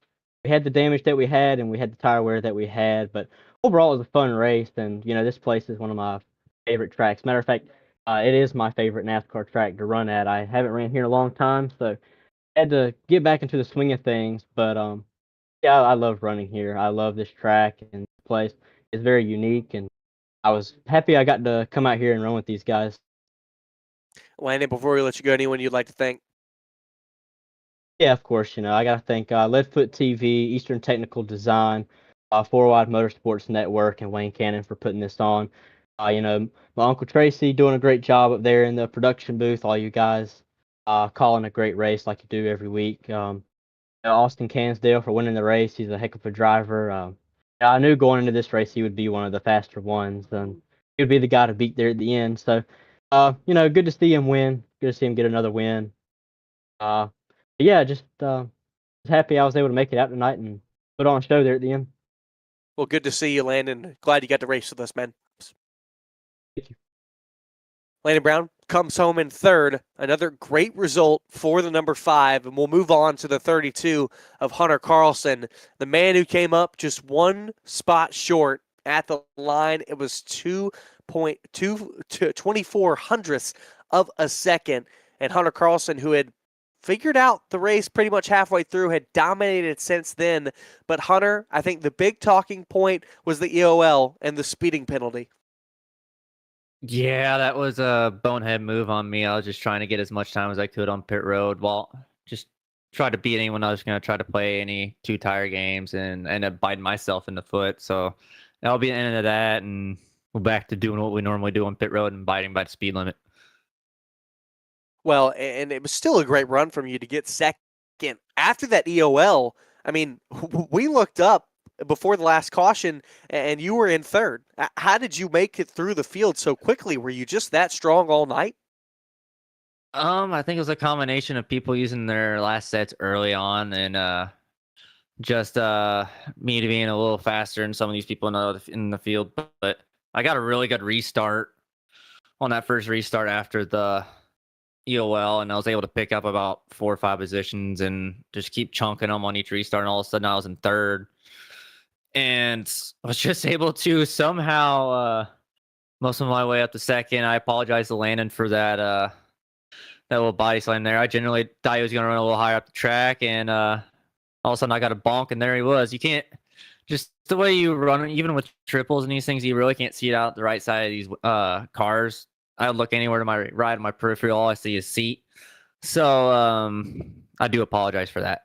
we had the damage that we had and we had the tire wear that we had. But overall, it was a fun race, and this place is one of my favorite tracks. Matter of fact, it is my favorite NASCAR track to run at. I haven't ran here in a long time, so I had to get back into the swing of things. But yeah, I love running here. I love this track, and this place is very unique, and I was happy I got to come out here and run with these guys. Landon, before we let you go, anyone you'd like to thank? Yeah, of course. I got to thank Leadfoot TV, Eastern Technical Design, Four Wide Motorsports Network, and Wayne Cannon for putting this on. My Uncle Tracy doing a great job up there in the production booth. All you guys calling a great race like you do every week. Austin Cansdale for winning the race. He's a heck of a driver. I knew going into this race he would be one of the faster ones, and he would be the guy to beat there at the end. So, good to see him win. Good to see him get another win. Yeah, just was happy I was able to make it out tonight and put on a show there at the end. Well, good to see you, Landon. Glad you got to race with us, man. Thank you. Landon Brown comes home in third. Another great result for the number 5, and we'll move on to the 32 of Hunter Carlson, the man who came up just one spot short at the line. It was 2.24 hundredths of a second, and Hunter Carlson, who had figured out the race pretty much halfway through, had dominated since then. But Hunter, I think the big talking point was the EOL and the speeding penalty. Yeah, that was a bonehead move on me. I was just trying to get as much time as I could on pit road while just try to beat anyone I was going to try to play any 2-tire games and end up biting myself in the foot. So that'll be the end of that, and we're back to doing what we normally do on pit road and biting by the speed limit. Well, and it was still a great run from you to get second. After that EOL, I mean, we looked up before the last caution, and you were in third. How did you make it through the field so quickly? Were you just that strong all night? I think it was a combination of people using their last sets early on, and just me being a little faster than some of these people in the field. But I got a really good restart on that first restart after the EOL, and I was able to pick up about 4 or 5 positions and just keep chunking them on each restart. And all of a sudden, I was in third, and I was just able to somehow muscle my way up to second. I apologize to Landon for that little body slam there. I generally thought he was going to run a little higher up the track, and all of a sudden I got a bonk, and there he was. You can't just the way you run, even with triples and these things, you really can't see it out the right side of these cars. I look anywhere to my right, my peripheral, all I see is seat. So I do apologize for that.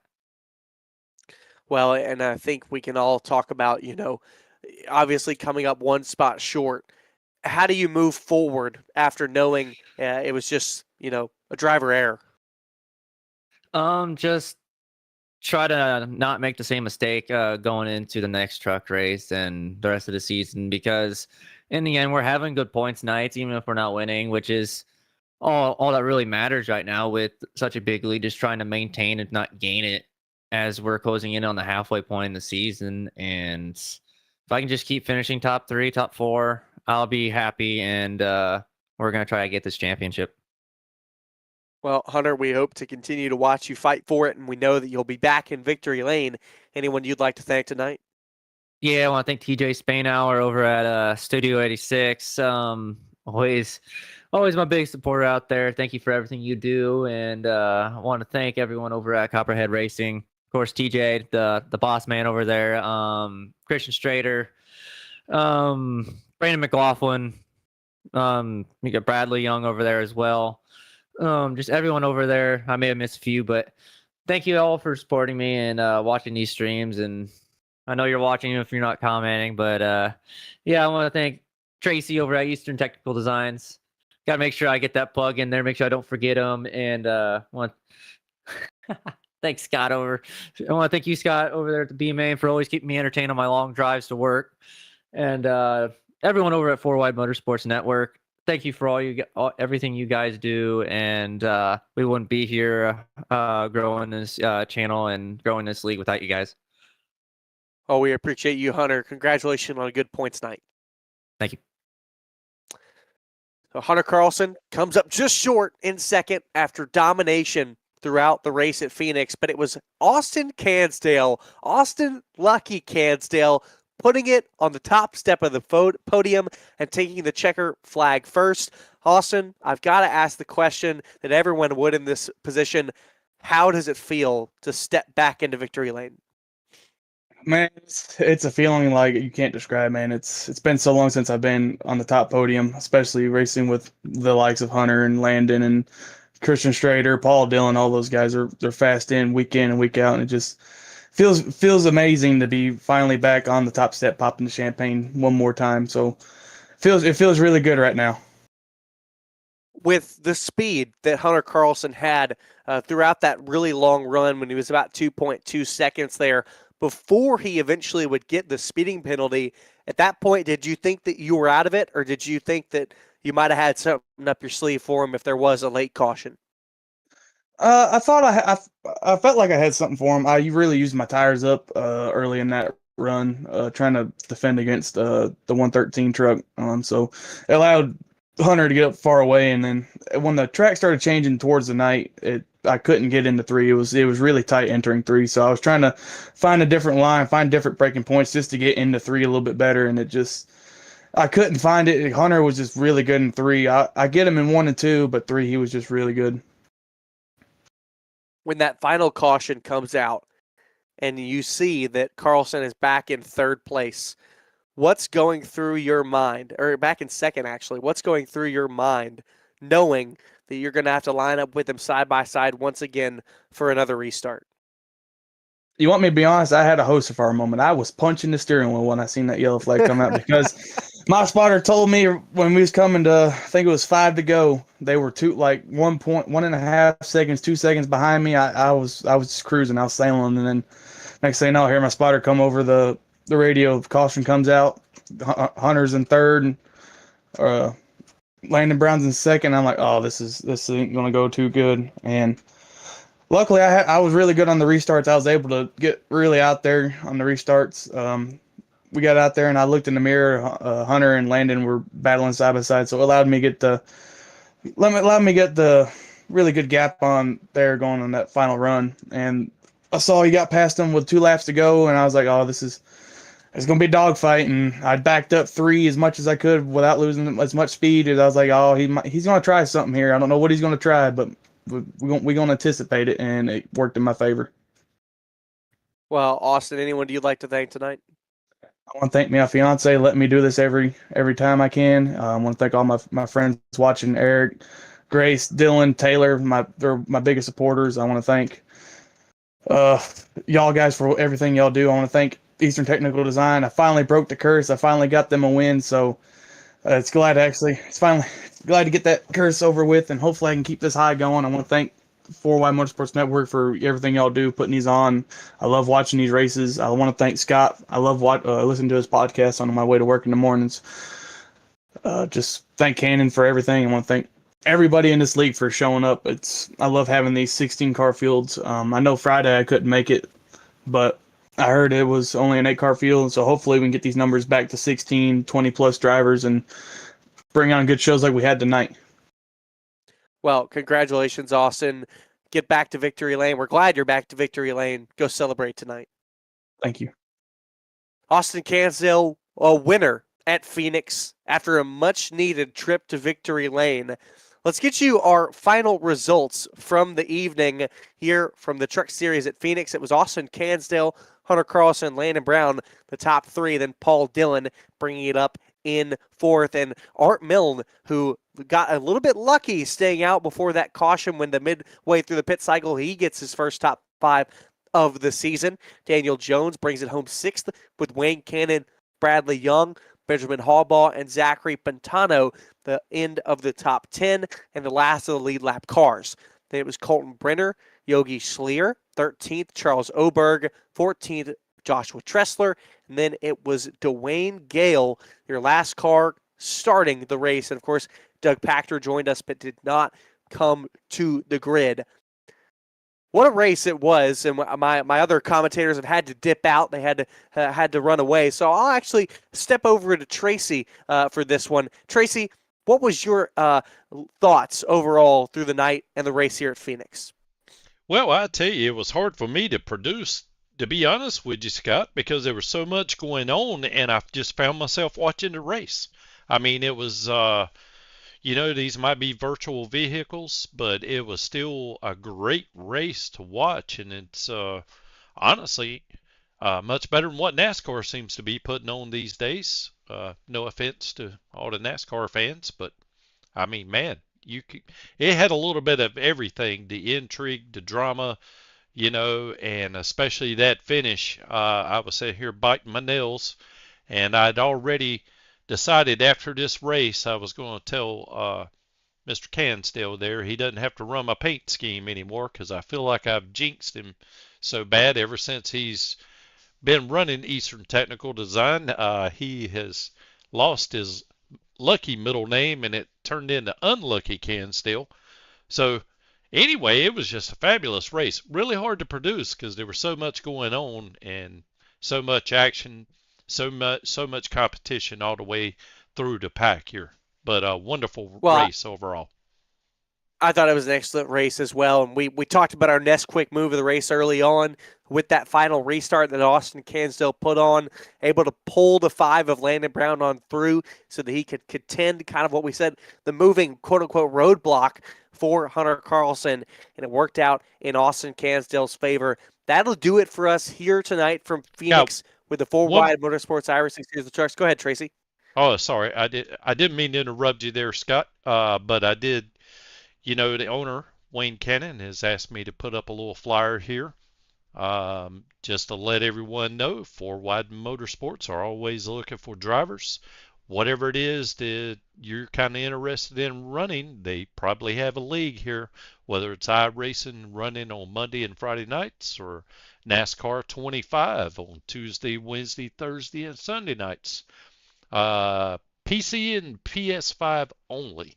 Well, and I think we can all talk about, obviously coming up one spot short. How do you move forward after knowing it was just, a driver error? Just try to not make the same mistake going into the next truck race and the rest of the season, because in the end we're having good points nights, even if we're not winning, which is all that really matters right now with such a big lead. Just trying to maintain and not gain it as we're closing in on the halfway point in the season. And if I can just keep finishing top 3, top 4, I'll be happy, and we're going to try to get this championship. Well, Hunter, we hope to continue to watch you fight for it, and we know that you'll be back in victory lane. Anyone you'd like to thank tonight? Yeah, I want to thank TJ Spainhour over at Studio 86. Always my big supporter out there. Thank you for everything you do, and I want to thank everyone over at Copperhead Racing. Of course, TJ, the boss man over there, Christian Strader, Brandon McLaughlin, you got Bradley Young over there as well. Just everyone over there. I may have missed a few, but thank you all for supporting me and watching these streams. And I know you're watching if you're not commenting, but yeah, I want to thank Tracy over at Eastern Technical Designs. Got to make sure I get that plug in there, make sure I don't forget them. And want thanks Scott over. I want to thank you, Scott, over there at the B Main, for always keeping me entertained on my long drives to work. And everyone over at 4Wide Motorsports Network. Thank you for everything you guys do, and we wouldn't be here growing this channel and growing this league without you guys. Oh, we appreciate you, Hunter. Congratulations on a good points night. Thank you. So Hunter Carlson comes up just short in second after domination throughout the race at Phoenix, but it was Austin Lucky Cansdale, putting it on the top step of the podium and taking the checker flag first. Austin, I've got to ask the question that everyone would in this position. How does it feel to step back into victory lane? Man, it's a feeling like you can't describe, man. It's been so long since I've been on the top podium, especially racing with the likes of Hunter and Landon and Christian Strader, Paul Dillon. All those guys they're fast in and week out, and it just feels amazing to be finally back on the top step, popping the champagne one more time. So it feels really good right now. With the speed that Hunter Carlson had throughout that really long run, when he was about 2.2 seconds there before he eventually would get the speeding penalty, at that point, did you think that you were out of it, or did you think that you might have had something up your sleeve for him if there was a late caution? I thought I felt like I had something for him. I really used my tires up early in that run, trying to defend against the 113 truck. So it allowed Hunter to get up far away, and then when the track started changing towards the night, I couldn't get into 3. It was really tight entering 3. So I was trying to find a different line, find different braking points just to get into 3 a little bit better, and I couldn't find it. Hunter was just really good in 3. I get him in 1 and 2, but 3 he was just really good. When that final caution comes out and you see that Carlson is back in 3rd place, what's going through your mind, or back in 2nd actually, what's going through your mind knowing that you're going to have to line up with him side by side once again for another restart? You want me to be honest? I had a Hosafar moment. I was punching the steering wheel when I seen that yellow flag come out, because my spotter told me when we was coming to, I think it was 5 to go, they were 1.5 seconds, 2 seconds behind me. I was just cruising, I was sailing, and then next thing you know, I hear my spotter come over the radio. Caution comes out. Hunter's in 3rd, and Landon Brown's in 2nd. I'm like, oh, this ain't gonna go too good. And luckily, I was really good on the restarts. I was able to get really out there on the restarts. We got out there, and I looked in the mirror. Hunter and Landon were battling side by side, so it allowed me get the really good gap on there going on that final run. And I saw he got past him with 2 laps to go, and I was like, oh, it's going to be a dogfight. And I backed up 3 as much as I could without losing as much speed. As I was like, oh, he's going to try something here. I don't know what he's going to try, but we're going to anticipate it, and it worked in my favor. Well, Austin, anyone you'd like to thank tonight? I want to thank my fiance letting me do this every time I can. I want to thank all my friends watching, Eric, Grace, Dylan, Taylor. They're my biggest supporters. I want to thank uh, y'all guys for everything y'all do. I want to thank Eastern Technical Design. I finally broke the curse. I finally got them a win. So it's finally glad to get that curse over with, and hopefully I can keep this high going. I want to thank 4Y Motorsports Network for everything y'all do, putting these on. I love watching these races. I want to thank Scott. I love listening to his podcast on my way to work in the mornings. Just thank Cannon for everything. I want to thank everybody in this league for showing up. I love having these 16 car fields. I know Friday I couldn't make it, but I heard it was only an 8-car field, so hopefully we can get these numbers back to 16, 20 plus drivers and bring on good shows like we had tonight. Well, congratulations, Austin. Get back to victory lane. We're glad you're back to victory lane. Go celebrate tonight. Thank you. Austin Cansdale, a winner at Phoenix after a much-needed trip to victory lane. Let's get you our final results from the evening here from the Truck Series at Phoenix. It was Austin Cansdale, Hunter Carlson, Landon Brown, the top three, then Paul Dillon bringing it up in fourth, and Art Milne, who got a little bit lucky staying out before that caution when the midway through the pit cycle, he gets his first top five of the season. Daniel Jones brings it home sixth with Wayne Cannon, Bradley Young, Benjamin Hallbaugh, and Zachary Pantano, the end of the top 10 and the last of the lead lap cars. Then it was Colton Brenner, Yogi Schleer, 13th, Charles Oberg, 14th, Joshua Tressler, and then it was Dwayne Gale, your last car starting the race. And of course, Doug Pachter joined us but did not come to the grid. What a race it was, and my other commentators have had to dip out. They had to run away. So I'll actually step over to Tracy for this one. Tracy, what was your thoughts overall through the night and the race here at Phoenix? Well, I tell you, it was hard for me to produce, to be honest with you, Scott, because there was so much going on, and I just found myself watching the race. I mean, it was these might be virtual vehicles, but it was still a great race to watch, and it's honestly much better than what NASCAR seems to be putting on these days. No offense to all the NASCAR fans, but I mean, man, it had a little bit of everything: the intrigue, the drama, and especially that finish. I was sitting here biting my nails, and I'd already decided after this race I was going to tell Mr. Cansdale there he doesn't have to run my paint scheme anymore, because I feel like I've jinxed him so bad ever since he's been running Eastern Technical Design. He has lost his lucky middle name and it turned into Unlucky Cansdale. So anyway, it was just a fabulous race. Really hard to produce because there was so much going on and so much action, so much competition all the way through the pack here. But a wonderful race overall. I thought it was an excellent race as well. And we talked about our Nesquik move of the race early on with that final restart that Austin Cansdale put on, able to pull the 5 of Landon Brown on through so that he could contend kind of what we said, the moving quote-unquote roadblock for Hunter Carlson. And it worked out in Austin Cansdale's favor. That'll do it for us here tonight from Phoenix with the 4Y Motorsports Irish Series of Trucks. Go ahead, Tracy. Oh, sorry. I didn't mean to interrupt you there, Scott, but I did. The owner, Wayne Cannon, has asked me to put up a little flyer here just to let everyone know 4Y Motorsports are always looking for drivers. Whatever it is that you're kind of interested in running, they probably have a league here, whether it's iRacing running on Monday and Friday nights or NASCAR 25 on Tuesday, Wednesday, Thursday, and Sunday nights. PC and PS5 only.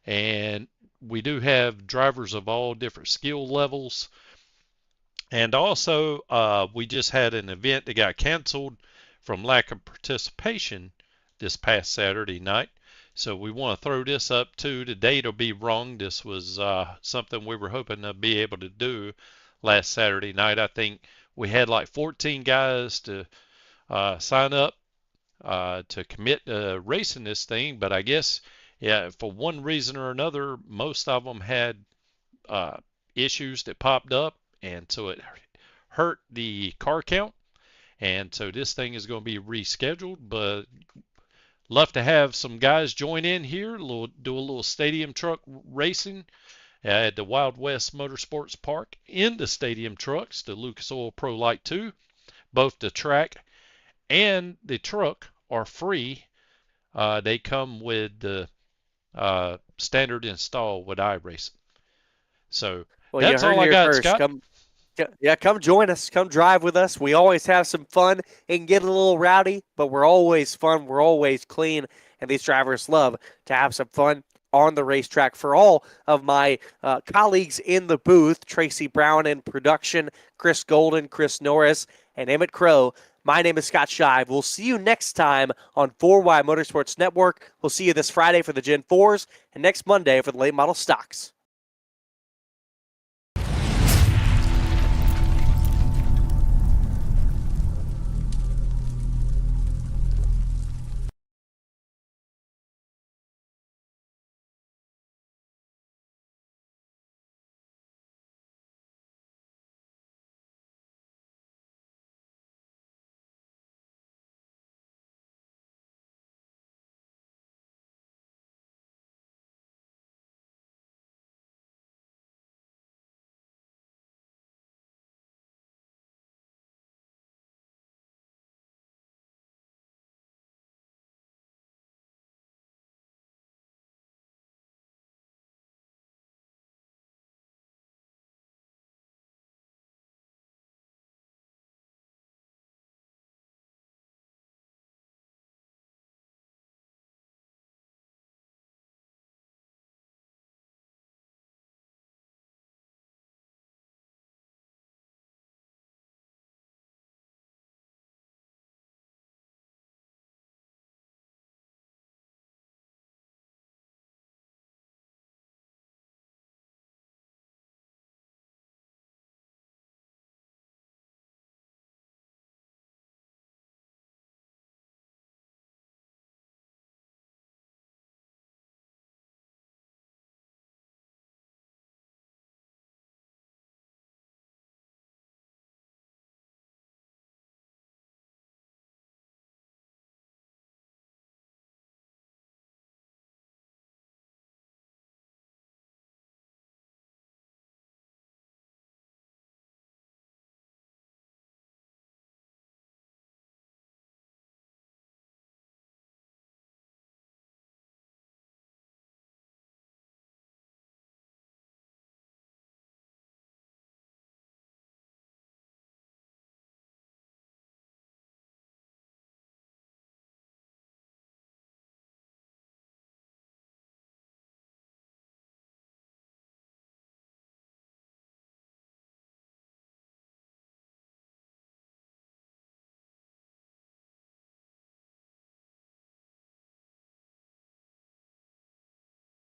And we do have drivers of all different skill levels. And also, we just had an event that got canceled from lack of participation this past Saturday night. So we want to throw this up too. The date will be wrong. This was something we were hoping to be able to do last Saturday night. I think we had like 14 guys to sign up to commit to racing this thing. But I guess for one reason or another, most of them had issues that popped up, and so it hurt the car count. And so this thing is going to be rescheduled, but love to have some guys join in here, do a little stadium truck racing at the Wild West Motorsports Park in the stadium trucks, the Lucas Oil Pro Light 2. Both the track and the truck are free. They come with the standard install with iRacing. So Well, you that's heard all it I here got, first. Scott. Come join us. Come drive with us. We always have some fun and get a little rowdy, but we're always fun. We're always clean, and these drivers love to have some fun on the racetrack. For all of my colleagues in the booth, Tracy Brown in production, Chris Golden, Chris Norris, and Emmett Crow, my name is Scott Shive. We'll see you next time on 4Y Motorsports Network. We'll see you this Friday for the Gen 4s and next Monday for the late model stocks.